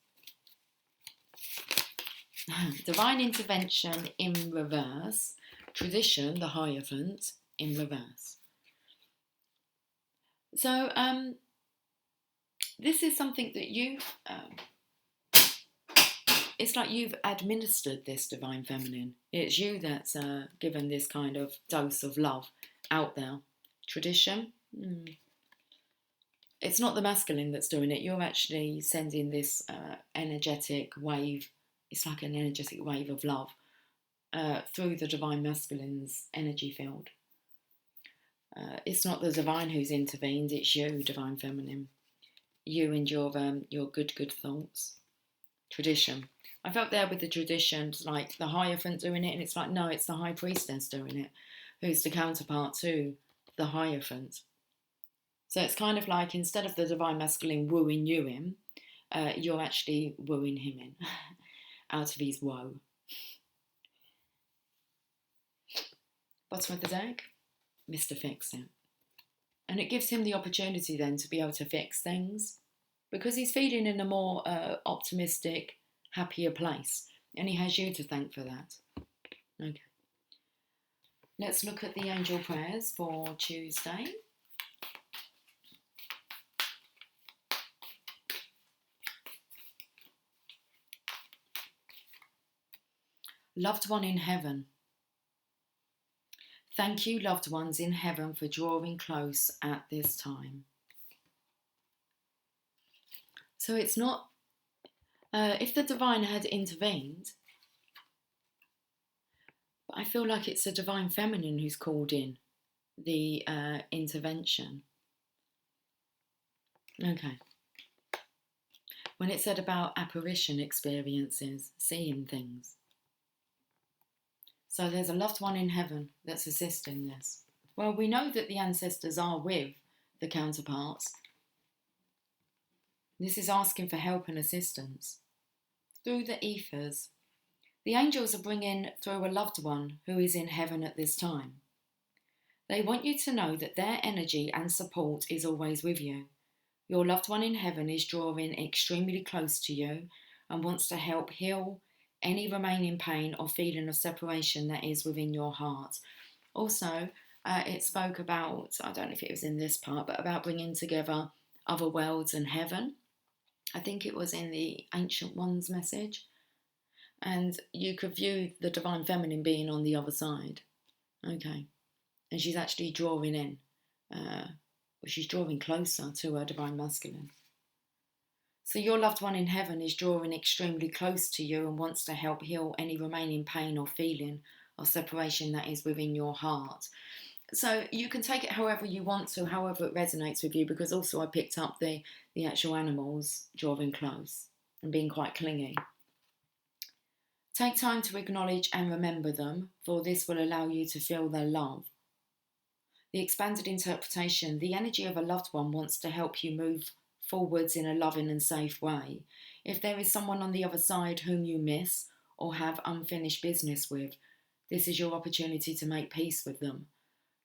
Speaker 1: Divine Intervention in reverse. Tradition, the Hierophant, in reverse. So, this is something that it's like you've administered this, Divine Feminine. It's you that's given this kind of dose of love out there. Tradition. It's not the masculine that's doing it. You're actually sending this energetic wave. It's like an energetic wave of love through the Divine Masculine's energy field. It's not the Divine who's intervened, it's you, Divine Feminine. You and your good thoughts. Tradition. I felt there with the traditions, like the Hierophant doing it, and it's like, no, it's the High Priestess doing it, who's the counterpart to the Hierophant. So it's kind of like, instead of the Divine Masculine wooing you in, you're actually wooing him in, out of his woe. Bottom of the deck. Mr. Fix It. And it gives him the opportunity then to be able to fix things because he's feeling in a more optimistic, happier place. And he has you to thank for that. Okay. Let's look at the angel prayers for Tuesday. Loved one in heaven. Thank you, loved ones in heaven, for drawing close at this time. So it's not, if the divine had intervened, but I feel like it's the Divine Feminine who's called in the intervention. Okay. When it said about apparition experiences, seeing things. So there's a loved one in heaven that's assisting this. Well, we know that the ancestors are with the counterparts. This is asking for help and assistance. Through the ethers, the angels are bringing through a loved one who is in heaven at this time. They want you to know that their energy and support is always with you. Your loved one in heaven is drawing extremely close to you and wants to help heal any remaining pain or feeling of separation that is within your heart. Also, It spoke about, I don't know if it was in this part, but about bringing together other worlds and heaven. I think it was in the Ancient One's message. And you could view the Divine Feminine being on the other side. Okay. And she's actually drawing in. She's drawing closer to her Divine Masculine. So your loved one in heaven is drawing extremely close to you and wants to help heal any remaining pain or feeling of separation that is within your heart. So you can take it however you want to, however it resonates with you, because also I picked up the actual animals drawing close and being quite clingy. Take time to acknowledge and remember them, for this will allow you to feel their love. The expanded interpretation, the energy of a loved one wants to help you move forwards in a loving and safe way. If there is someone on the other side whom you miss or have unfinished business with, this is your opportunity to make peace with them.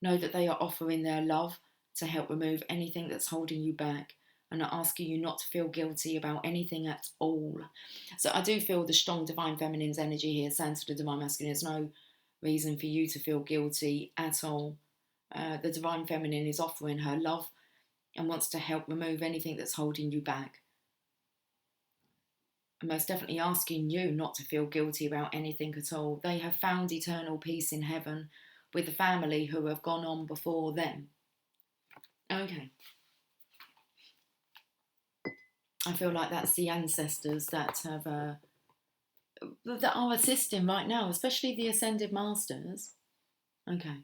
Speaker 1: Know that they are offering their love to help remove anything that's holding you back and are asking you not to feel guilty about anything at all. So I do feel the strong Divine Feminine's energy here, saying to the Divine Masculine, there's no reason for you to feel guilty at all. The Divine Feminine is offering her love and wants to help remove anything that's holding you back. And most definitely asking you not to feel guilty about anything at all. They have found eternal peace in heaven with the family who have gone on before them. Okay. I feel like that's the ancestors that have that are assisting right now, especially the Ascended Masters. Okay.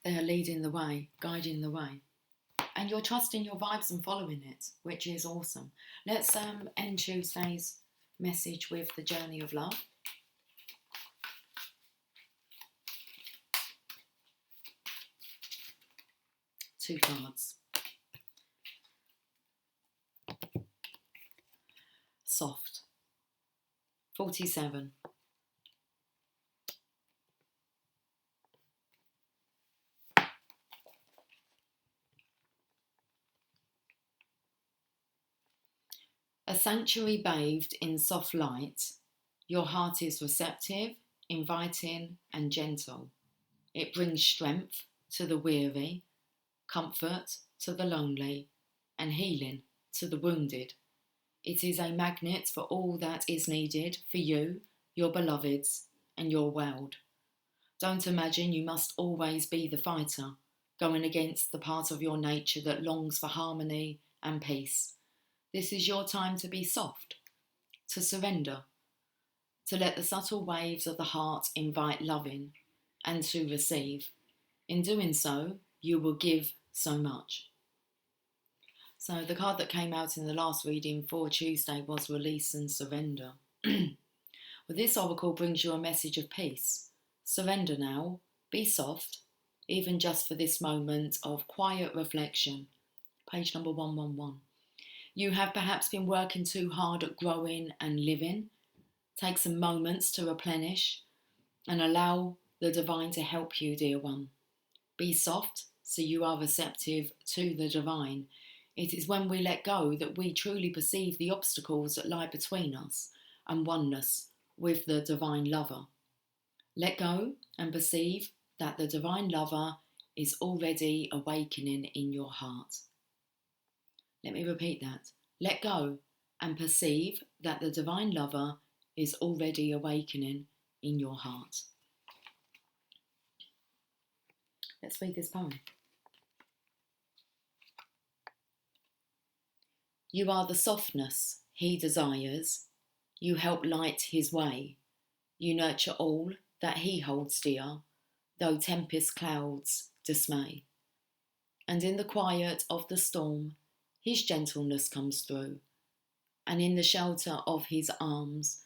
Speaker 1: They are leading the way, guiding the way. And you're trusting your vibes and following it, which is awesome. Let's end Tuesday's message with the journey of love. Two cards. Soft. 47. A sanctuary bathed in soft light, your heart is receptive, inviting, and gentle. It brings strength to the weary, comfort to the lonely, and healing to the wounded. It is a magnet for all that is needed for you, your beloveds, and your world. Don't imagine you must always be the fighter, going against the part of your nature that longs for harmony and peace. This is your time to be soft, to surrender, to let the subtle waves of the heart invite loving, and to receive. In doing so, you will give so much. So the card that came out in the last reading for Tuesday was Release and Surrender. Well, this oracle brings you a message of peace. Surrender now, be soft, even just for this moment of quiet reflection. Page number 111. You have perhaps been working too hard at growing and living. Take some moments to replenish and allow the divine to help you, dear one. Be soft so you are receptive to the divine. It is when we let go that we truly perceive the obstacles that lie between us and oneness with the divine lover. Let go and perceive that the divine lover is already awakening in your heart. Let me repeat that. Let go and perceive that the divine lover is already awakening in your heart. Let's read this poem. You are the softness he desires. You help light his way. You nurture all that he holds dear, though tempest clouds dismay. And in the quiet of the storm, his gentleness comes through, and in the shelter of his arms,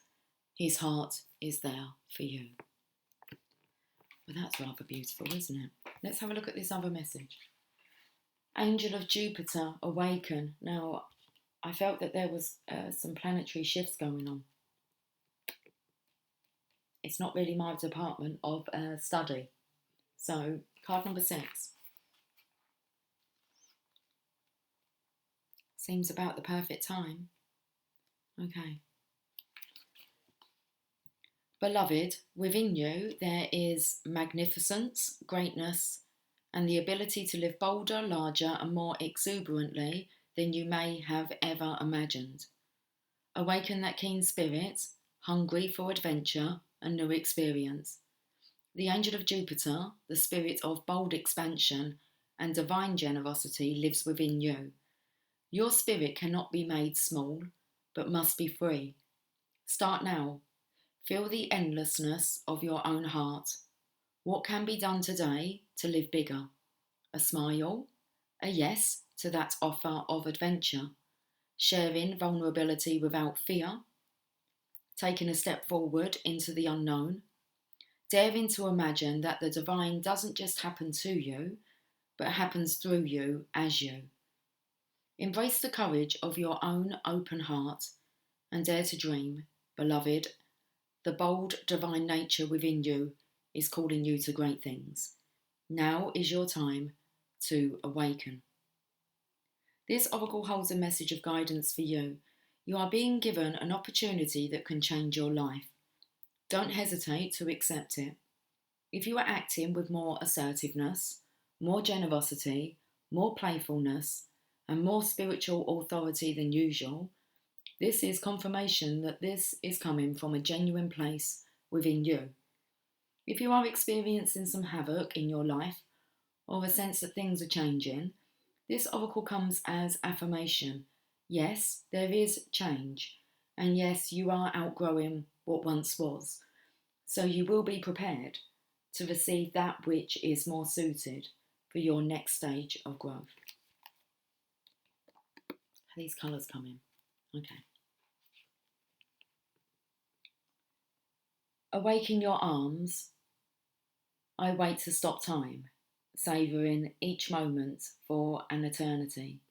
Speaker 1: his heart is there for you. Well, that's rather beautiful, isn't it? Let's have a look at this other message. Angel of Jupiter, awaken. Now, I felt that there was some planetary shifts going on. It's not really my department of study. So, card number 6. Seems about the perfect time. Okay. Beloved, within you there is magnificence, greatness, and the ability to live bolder, larger, and more exuberantly than you may have ever imagined. Awaken that keen spirit, hungry for adventure and new experience. The angel of Jupiter, the spirit of bold expansion and divine generosity, lives within you. Your spirit cannot be made small, but must be free. Start now. Feel the endlessness of your own heart. What can be done today to live bigger? A smile, a yes to that offer of adventure, sharing vulnerability without fear, taking a step forward into the unknown, daring to imagine that the divine doesn't just happen to you, but happens through you as you. Embrace the courage of your own open heart and dare to dream, beloved. The bold divine nature within you is calling you to great things. Now is your time to awaken. This oracle holds a message of guidance for you. You are being given an opportunity that can change your life. Don't hesitate to accept it. If you are acting with more assertiveness, more generosity, more playfulness, and more spiritual authority than usual, this is confirmation that this is coming from a genuine place within you. If you are experiencing some havoc in your life, or a sense that things are changing, this oracle comes as affirmation. Yes, there is change, and yes, you are outgrowing what once was. So you will be prepared to receive that which is more suited for your next stage of growth. Are these colours coming? Okay. Awaken your arms. I wait to stop time, savouring each moment for an eternity.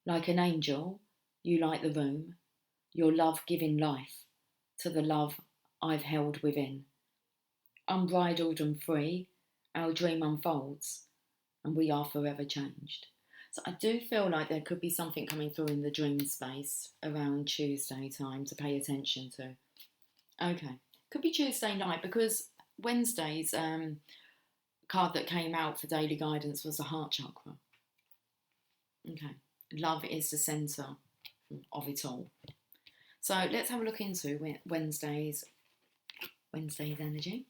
Speaker 1: Like an angel, you light the room, your love giving life to the love I've held within. Unbridled and free, our dream unfolds, and we are forever changed. So I do feel like there could be something coming through in the dream space around Tuesday time to pay attention to. Okay, could be Tuesday night because Wednesday's card that came out for daily guidance was the heart chakra. Okay, love is the centre of it all. So let's have a look into Wednesday's energy.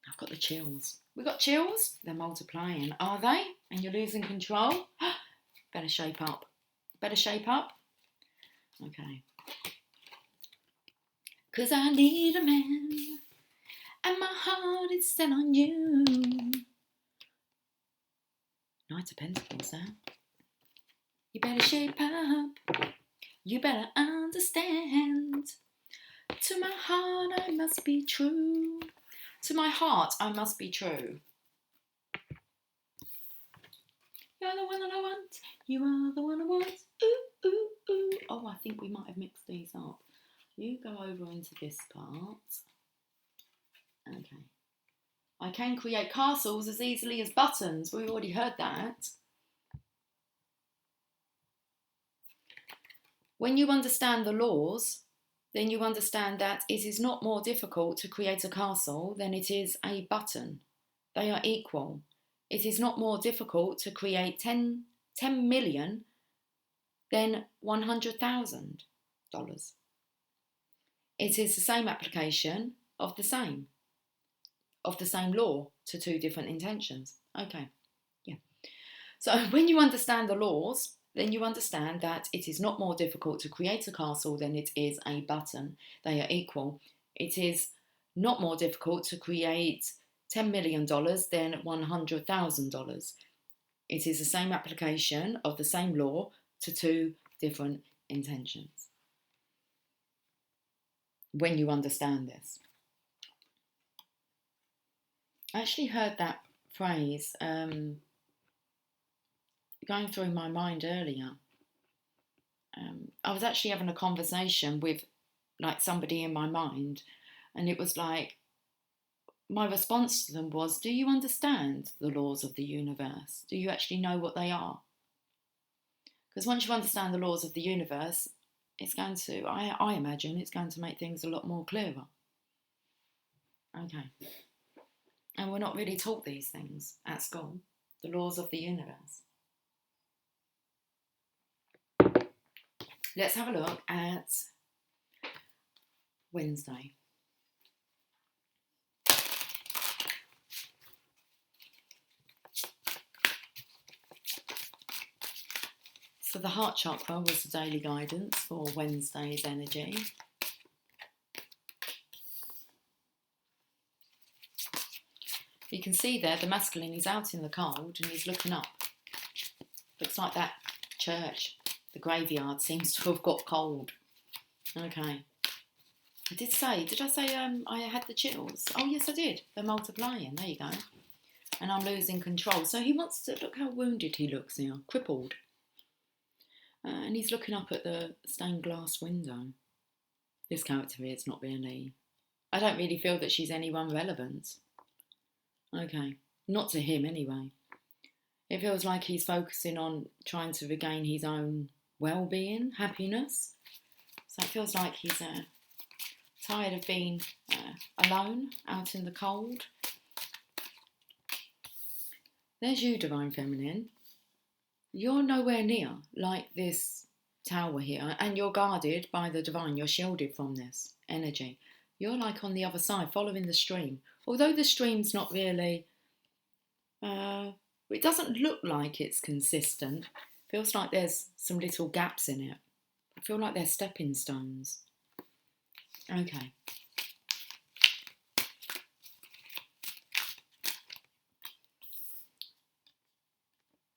Speaker 1: I've got the chills. We got chills? They're multiplying, are they? And you're losing control? Better shape up. Better shape up? Okay. 'Cause I need a man, and my heart is set on you. Knight of Pentacles there. You better shape up. You better understand. To my heart I must be true. To my heart I must be true. You're the one that I want. You are the one I want. Ooh, ooh, ooh. Oh, I think we might have mixed these up. You go over into this part. Okay. I can create castles as easily as buttons. We already heard that. When you understand the laws, then you understand that it is not more difficult to create a castle than it is a button. They are equal. It is not more difficult to create 10 million than $100,000. It is the same application of the same law to two different intentions. Okay, yeah. So when you understand the laws, then you understand that it is not more difficult to create a castle than it is a button. They are equal. It is not more difficult to create $10 million than $100,000. It is the same application of the same law to two different intentions. When you understand this. I actually heard that phrase going through my mind earlier. I was actually having a conversation with like somebody in my mind, and it was like, my response to them was, do you understand the laws of the universe? Do you actually know what they are? Because once you understand the laws of the universe, it's going to, I imagine it's going to make things a lot more clearer. Okay. And we're not really taught these things at school, the laws of the universe. Let's have a look at Wednesday. So the heart chakra was the daily guidance for Wednesday's energy. You can see there the masculine is out in the cold and he's looking up. Looks like that church, the graveyard, seems to have got cold. Okay. Did I say I had the chills? Oh yes I did. They're multiplying. There you go. And I'm losing control. So he wants to, look how wounded he looks now. Crippled. And he's looking up at the stained glass window. This character here is not really... I don't really feel that she's anyone relevant. Okay. Not to him anyway. It feels like he's focusing on trying to regain his own well-being, happiness. So it feels like he's tired of being alone, out in the cold. There's you, Divine Feminine. You're nowhere near like this tower here, and you're guarded by the divine. You're shielded from this energy. You're like on the other side, following the stream. Although the stream's not really, it doesn't look like it's consistent. Feels like there's some little gaps in it. I feel like they're stepping stones. Okay.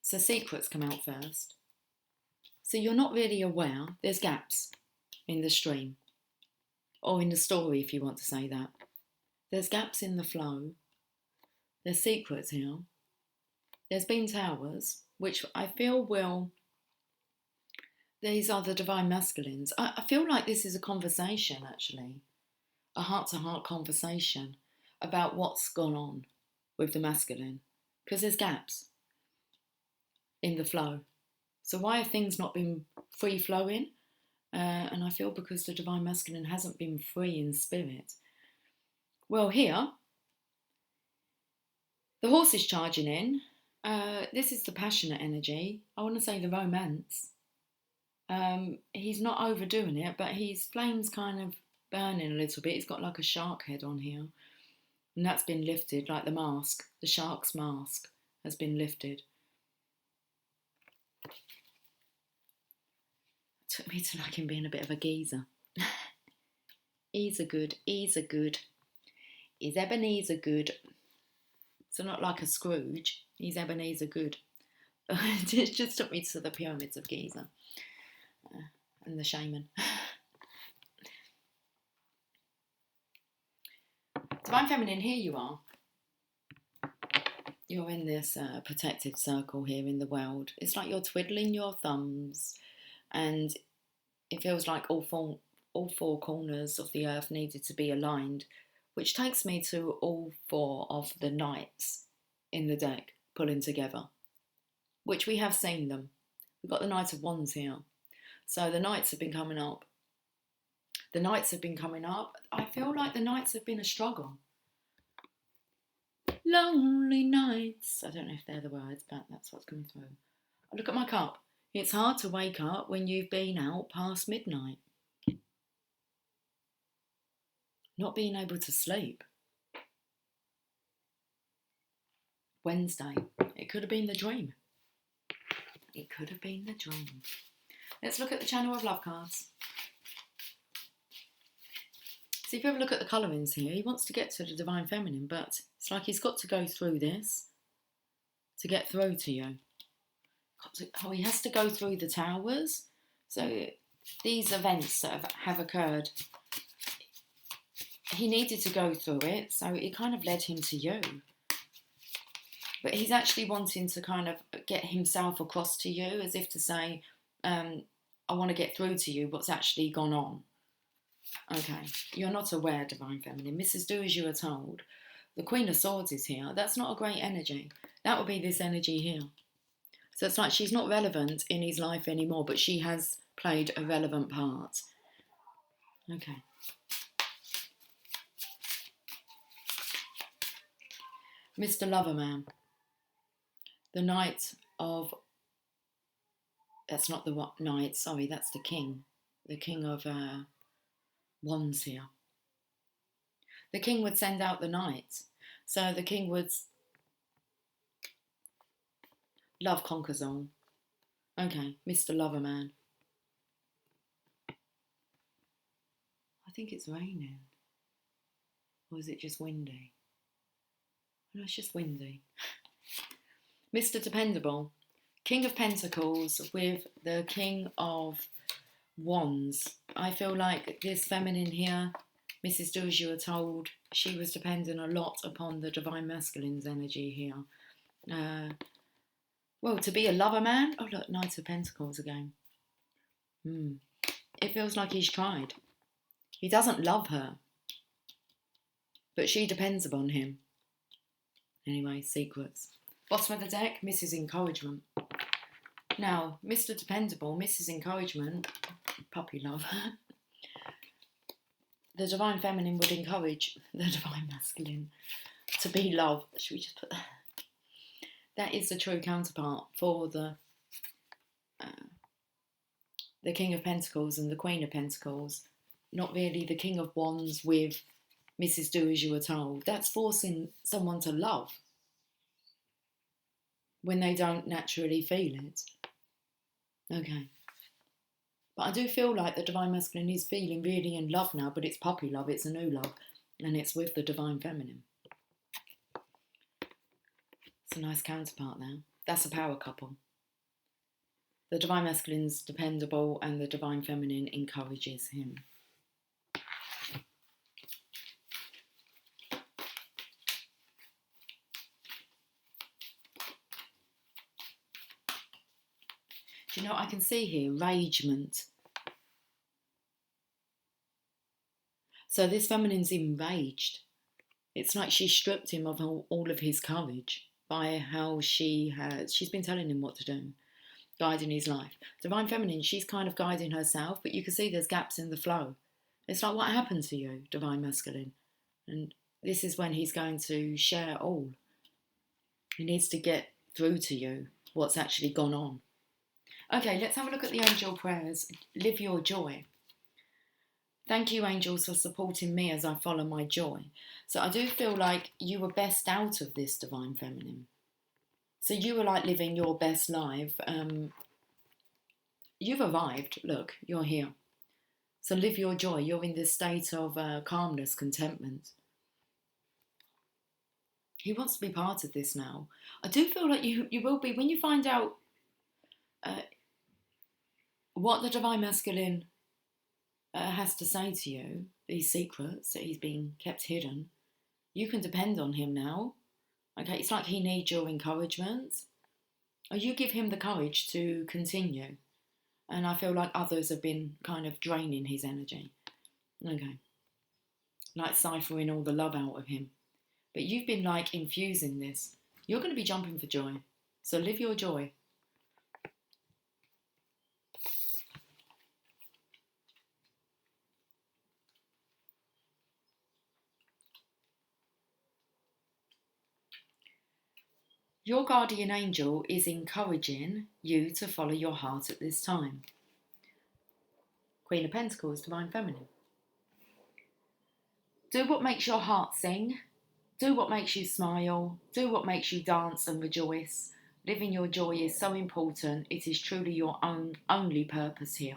Speaker 1: So secrets come out first. So you're not really aware. There's gaps in the stream. Or in the story, if you want to say that. There's gaps in the flow. There's secrets here. There's been towers, which I feel will... These are the divine masculines. I feel like this is a conversation, actually. A heart-to-heart conversation about what's gone on with the masculine. Because there's gaps in the flow. So why have things not been free-flowing? And I feel because the divine masculine hasn't been free in spirit. Well, here, the horse is charging in. This is the passionate energy. I want to say the romance. He's not overdoing it, but his flame's kind of burning a little bit. He's got like a shark head on here. And that's been lifted, like the mask. The shark's mask has been lifted. Took me to like him being a bit of a geezer. He's a good. Is Ebenezer good? So not like a Scrooge. He's Ebenezer good. It just took me to the pyramids of Giza and the shaman. Divine Feminine, here you are. You're in this protected circle here in the world. It's like you're twiddling your thumbs, and it feels like all four corners of the earth needed to be aligned, which takes me to all four of the knights in the deck pulling together, which we have seen them. We've got the Knight of Wands here. So the knights have been coming up. I feel like the knights have been a struggle. Lonely nights. I don't know if they're the words, but that's what's coming through. Look at my cup. It's hard to wake up when you've been out past midnight. Not being able to sleep. Wednesday. It could have been the dream. Let's look at the Channel of Love cards. See, if you ever look at the colourings here, he wants to get to the Divine Feminine, but it's like he's got to go through this to get through to you. He has to go through the towers. So these events that have occurred, he needed to go through it, so it kind of led him to you. But he's actually wanting to kind of get himself across to you, as if to say, I want to get through to you what's actually gone on. Okay, you're not aware, Divine Feminine. Mrs. Do as you are told. The Queen of Swords is here. That's not a great energy. That would be this energy here. So it's like she's not relevant in his life anymore, but she has played a relevant part. Okay. Mr. Loverman. The Knight of... That's not the knight, sorry, that's the king. The king of wands here. The king would send out the knight. So the king would... Love conquers all. Okay, Mr. Loverman. I think it's raining. Or is it just windy? No, it's just windy. Mr. Dependable. King of Pentacles with the King of Wands. I feel like this feminine here, Mrs. Do As You Are Told, she was depending a lot upon the Divine Masculine's energy here. Well, to be a lover man. Oh, look, Knight of Pentacles again. It feels like he's tried. He doesn't love her, but she depends upon him. Anyway, secrets. Bottom of the deck, Mrs. Encouragement. Now, Mr. Dependable, Mrs. Encouragement, puppy love. The Divine Feminine would encourage the Divine Masculine to be love. Should we just put that? That is the true counterpart for the King of Pentacles and the Queen of Pentacles. Not really the King of Wands with Mrs. Do As You Are Told. That's forcing someone to love when they don't naturally feel it. Okay. But I do feel like the Divine Masculine is feeling really in love now, but it's puppy love, it's a new love, and it's with the Divine Feminine. It's a nice counterpart there. That's a power couple. The Divine Masculine's dependable and the Divine Feminine encourages him. Do you know what I can see here? Ragement. So this feminine's enraged. It's like she stripped him of all of his courage by how she's been telling him what to do, guiding his life. Divine Feminine, she's kind of guiding herself, but you can see there's gaps in the flow. It's like, what happened to you, Divine Masculine? And this is when he's going to share all. He needs to get through to you what's actually gone on. Okay, let's have a look at the angel prayers. Live your joy. Thank you, angels, for supporting me as I follow my joy. So I do feel like you were best out of this, Divine Feminine. So you were like living your best life. You've arrived. Look, you're here. So live your joy. You're in this state of calmness, contentment. He wants to be part of this now. I do feel like you will be, when you find out what the Divine Masculine has to say to you, these secrets that he's being kept hidden, you can depend on him now. Okay, it's like he needs your encouragement. Or you give him the courage to continue. And I feel like others have been kind of draining his energy. Okay. Like ciphering all the love out of him. But you've been like infusing this. You're going to be jumping for joy. So live your joy. Your guardian angel is encouraging you to follow your heart at this time. Queen of Pentacles, Divine Feminine. Do what makes your heart sing. Do what makes you smile. Do what makes you dance and rejoice. Living your joy is so important. It is truly your only purpose here.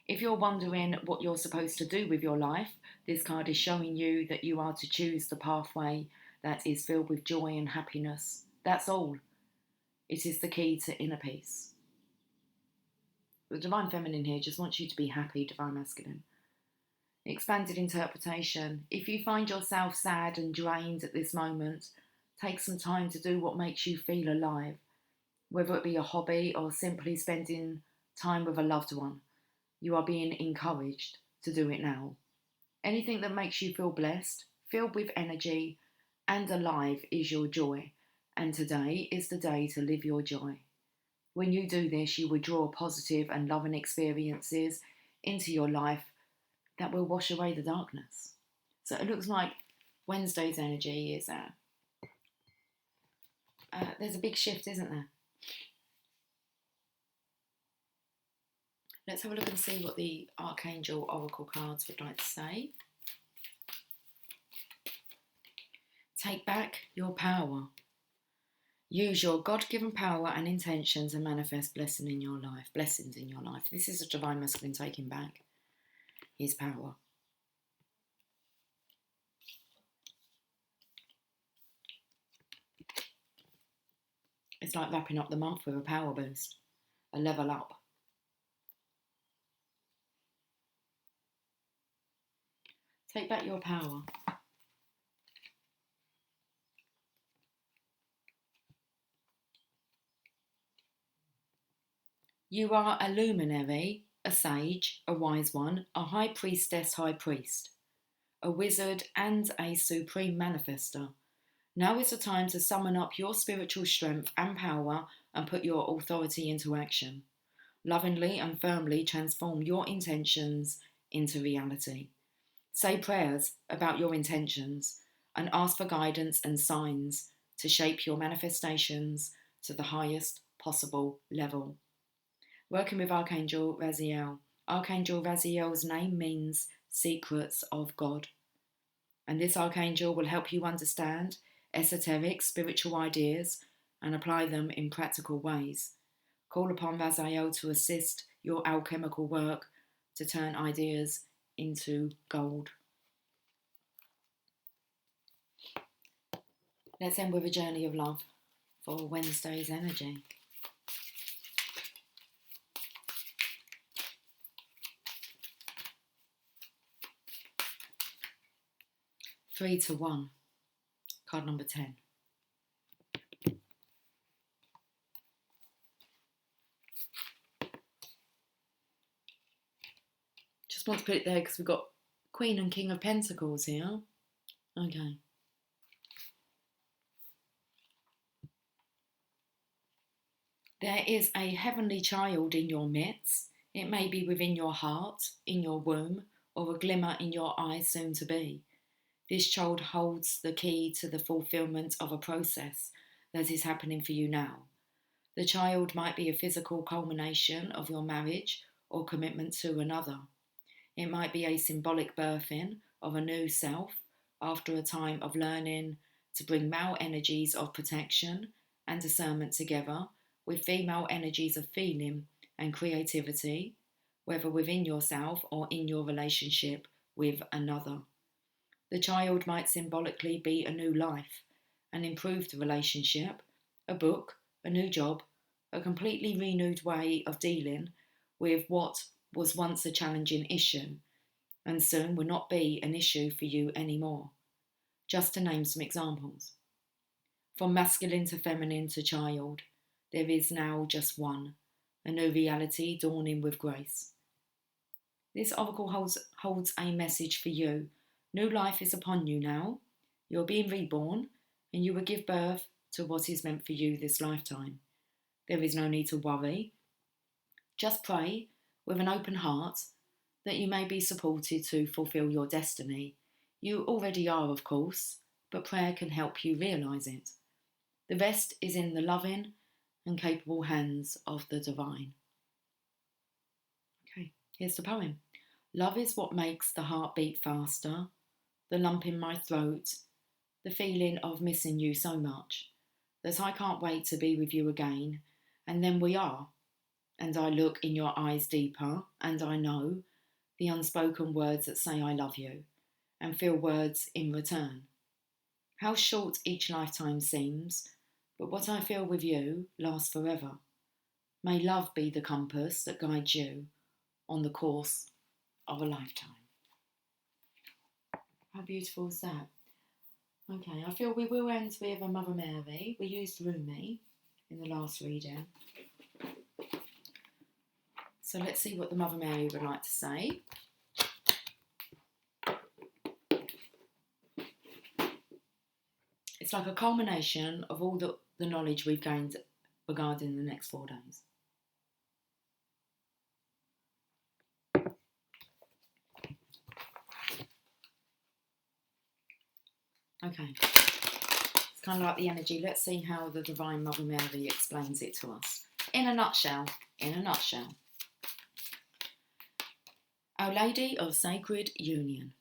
Speaker 1: If you're wondering what you're supposed to do with your life, this card is showing you that you are to choose the pathway that is filled with joy and happiness. That's all. It is the key to inner peace. The Divine Feminine here just wants you to be happy, Divine Masculine. Expanded interpretation. If you find yourself sad and drained at this moment, take some time to do what makes you feel alive. Whether it be a hobby or simply spending time with a loved one, you are being encouraged to do it now. Anything that makes you feel blessed, filled with energy, and alive is your joy. And today is the day to live your joy. When you do this, you will draw positive and loving experiences into your life that will wash away the darkness. So it looks like Wednesday's energy is there's a big shift, isn't there? Let's have a look and see what the Archangel Oracle cards would like to say. Take back your power. Use your God-given power and intention to manifest blessings in your life. This is a divine masculine taking back his power. It's like wrapping up the month with a power boost, a level up. Take back your power. You are a luminary, a sage, a wise one, a high priestess, high priest, a wizard and a supreme manifester. Now is the time to summon up your spiritual strength and power and put your authority into action. Lovingly and firmly transform your intentions into reality. Say prayers about your intentions and ask for guidance and signs to shape your manifestations to the highest possible level. Working with Archangel Raziel. Archangel Raziel's name means secrets of God. And this Archangel will help you understand esoteric spiritual ideas and apply them in practical ways. Call upon Raziel to assist your alchemical work to turn ideas into gold. Let's end with a journey of love for Wednesday's energy. Three to 1, card number 10. Just want to put it there because we've got Queen and King of Pentacles here. Okay. There is a heavenly child in your midst. It may be within your heart, in your womb, or a glimmer in your eyes soon to be. This child holds the key to the fulfillment of a process that is happening for you now. The child might be a physical culmination of your marriage or commitment to another. It might be a symbolic birthing of a new self after a time of learning to bring male energies of protection and discernment together with female energies of feeling and creativity, whether within yourself or in your relationship with another. The child might symbolically be a new life, an improved relationship, a book, a new job, a completely renewed way of dealing with what was once a challenging issue and soon will not be an issue for you anymore. Just to name some examples. From masculine to feminine to child, there is now just one, a new reality dawning with grace. This oracle holds a message for you. New life is upon you now. You're being reborn, and you will give birth to what is meant for you this lifetime. There is no need to worry. Just pray with an open heart that you may be supported to fulfill your destiny. You already are, of course, but prayer can help you realise it. The rest is in the loving and capable hands of the divine. Okay, here's the poem. Love is what makes the heart beat faster, the lump in my throat, the feeling of missing you so much, that I can't wait to be with you again, and then we are. And I look in your eyes deeper, and I know the unspoken words that say I love you, and feel words in return. How short each lifetime seems, but what I feel with you lasts forever. May love be the compass that guides you on the course of a lifetime. How beautiful is that? Okay, I feel we will end with a Mother Mary. We used Rumi in the last reading. So let's see what the Mother Mary would like to say. It's like a culmination of all the knowledge we've gained regarding the next 4 days. Okay, it's kind of like the energy. Let's see how the Divine Mother Mary explains it to us. In a nutshell, Our Lady of Sacred Union.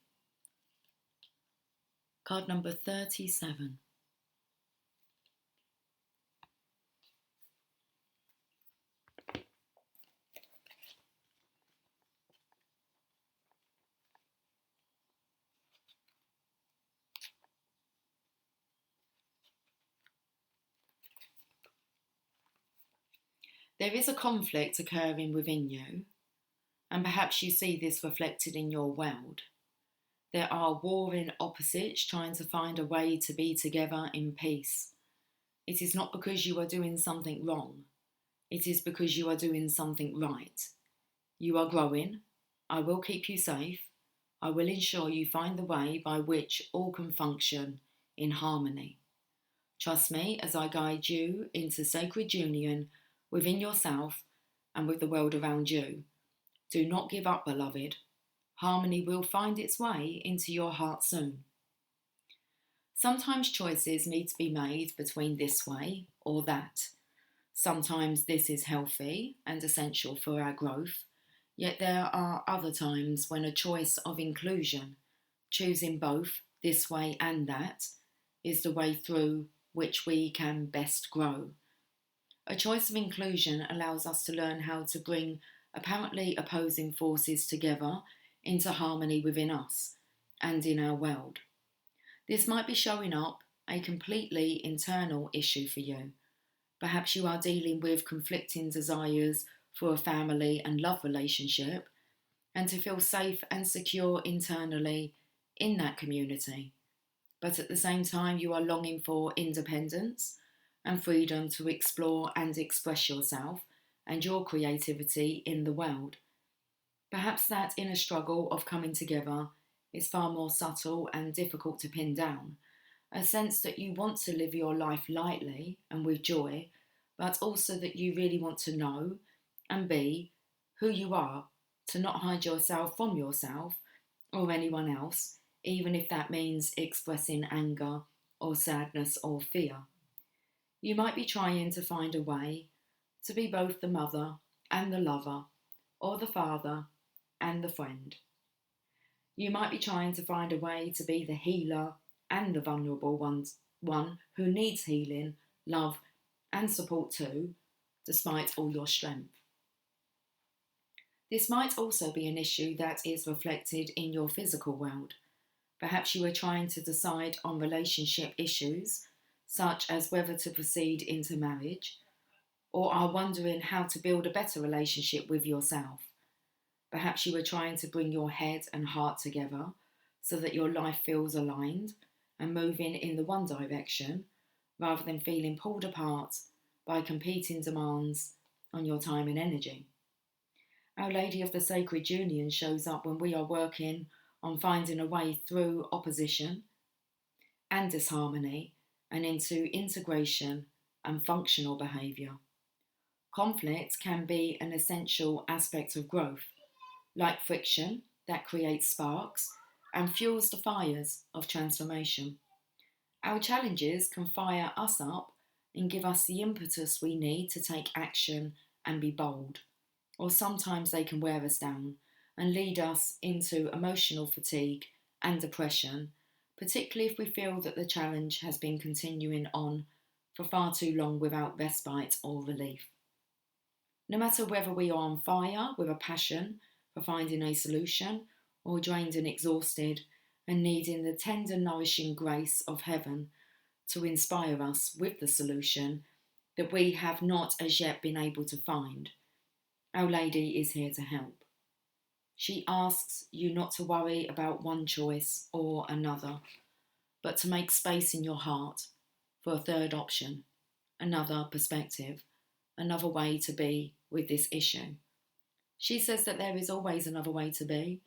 Speaker 1: Card number 37. There is a conflict occurring within you, and perhaps you see this reflected in your world. There are warring opposites trying to find a way to be together in peace. It is not because you are doing something wrong. It is because you are doing something right. You are growing. I will keep you safe. I will ensure you find the way by which all can function in harmony. Trust me as I guide you into sacred union within yourself and with the world around you. Do not give up, beloved. Harmony will find its way into your heart soon. Sometimes choices need to be made between this way or that. Sometimes this is healthy and essential for our growth, yet there are other times when a choice of inclusion, choosing both this way and that, is the way through which we can best grow. A choice of inclusion allows us to learn how to bring apparently opposing forces together into harmony within us and in our world. This might be showing up a completely internal issue for you. Perhaps you are dealing with conflicting desires for a family and love relationship and to feel safe and secure internally in that community. But at the same time, you are longing for independence and freedom to explore and express yourself and your creativity in the world. Perhaps that inner struggle of coming together is far more subtle and difficult to pin down, a sense that you want to live your life lightly and with joy, but also that you really want to know and be who you are, to not hide yourself from yourself or anyone else, even if that means expressing anger or sadness or fear. You might be trying to find a way to be both the mother and the lover, or the father and the friend. You might be trying to find a way to be the healer and the vulnerable one who needs healing, love, and support too, despite all your strength. This might also be an issue that is reflected in your physical world. Perhaps you are trying to decide on relationship issues, such as whether to proceed into marriage, or are wondering how to build a better relationship with yourself. Perhaps you are trying to bring your head and heart together so that your life feels aligned and moving in the one direction, rather than feeling pulled apart by competing demands on your time and energy. Our Lady of the Sacred Union shows up when we are working on finding a way through opposition and disharmony and into integration and functional behaviour. Conflict can be an essential aspect of growth, like friction that creates sparks and fuels the fires of transformation. Our challenges can fire us up and give us the impetus we need to take action and be bold, or sometimes they can wear us down and lead us into emotional fatigue and depression, particularly if we feel that the challenge has been continuing on for far too long without respite or relief. No matter whether we are on fire with a passion for finding a solution, or drained and exhausted and needing the tender nourishing grace of heaven to inspire us with the solution that we have not as yet been able to find, Our Lady is here to help. She asks you not to worry about one choice or another, but to make space in your heart for a third option, another perspective, another way to be with this issue. She says that there is always another way to be,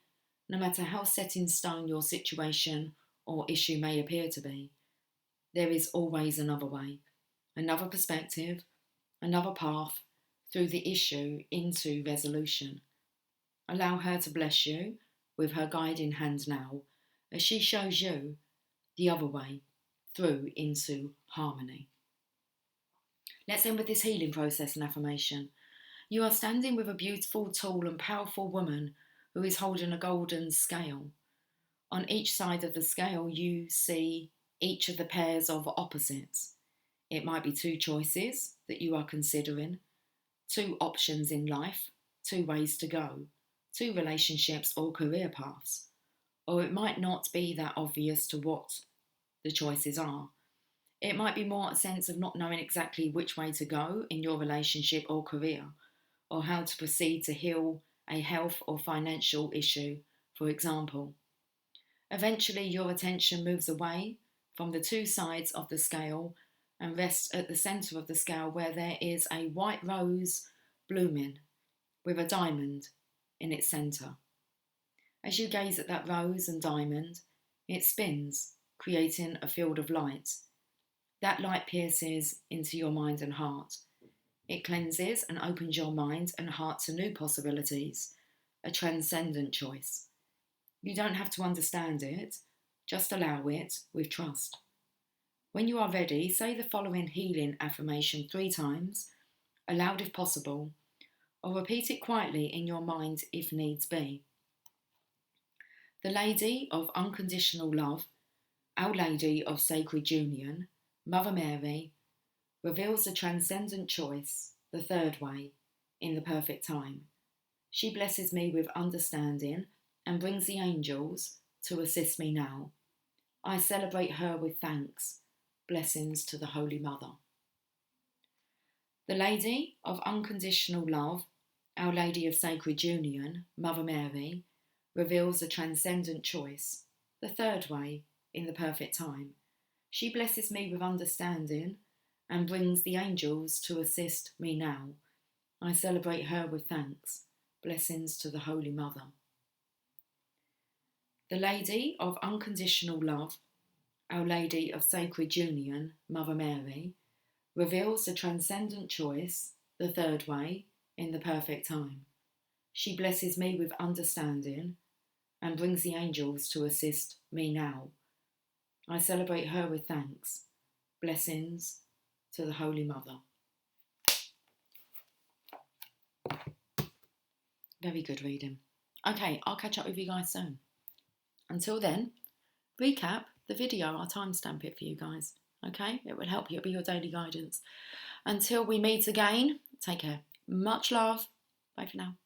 Speaker 1: no matter how set in stone your situation or issue may appear to be. There is always another way, another perspective, another path through the issue into resolution. Allow her to bless you with her guiding hand now as she shows you the other way through into harmony. Let's end with this healing process and affirmation. You are standing with a beautiful, tall and powerful woman who is holding a golden scale. On each side of the scale you see each of the pairs of opposites. It might be two choices that you are considering, two options in life, two ways to go, two relationships or career paths. Or it might not be that obvious to what the choices are. It might be more a sense of not knowing exactly which way to go in your relationship or career, or how to proceed to heal a health or financial issue, for example. Eventually, your attention moves away from the two sides of the scale and rests at the centre of the scale where there is a white rose blooming with a diamond in its centre. As you gaze at that rose and diamond, it spins, creating a field of light. That light pierces into your mind and heart. It cleanses and opens your mind and heart to new possibilities, a transcendent choice. You don't have to understand it, just allow it with trust. When you are ready, say the following healing affirmation 3 times, aloud if possible, or repeat it quietly in your mind if needs be. The Lady of Unconditional Love, Our Lady of Sacred Union, Mother Mary, reveals the transcendent choice, the third way, in the perfect time. She blesses me with understanding and brings the angels to assist me now. I celebrate her with thanks. Blessings to the Holy Mother. The Lady of Unconditional Love, Our Lady of Sacred Union, Mother Mary, reveals the transcendent choice, the third way, in the perfect time. She blesses me with understanding and brings the angels to assist me now. I celebrate her with thanks. Blessings to the Holy Mother. The Lady of Unconditional Love, Our Lady of Sacred Union, Mother Mary, reveals the transcendent choice, the third way, in the perfect time. She blesses me with understanding and brings the angels to assist me now. I celebrate her with thanks. Blessings to the Holy Mother. Very good reading. Okay, I'll catch up with you guys soon. Until then, recap the video. I'll timestamp it for you guys. Okay, it will help you. It'll be your daily guidance. Until we meet again, take care. Much love. Bye for now.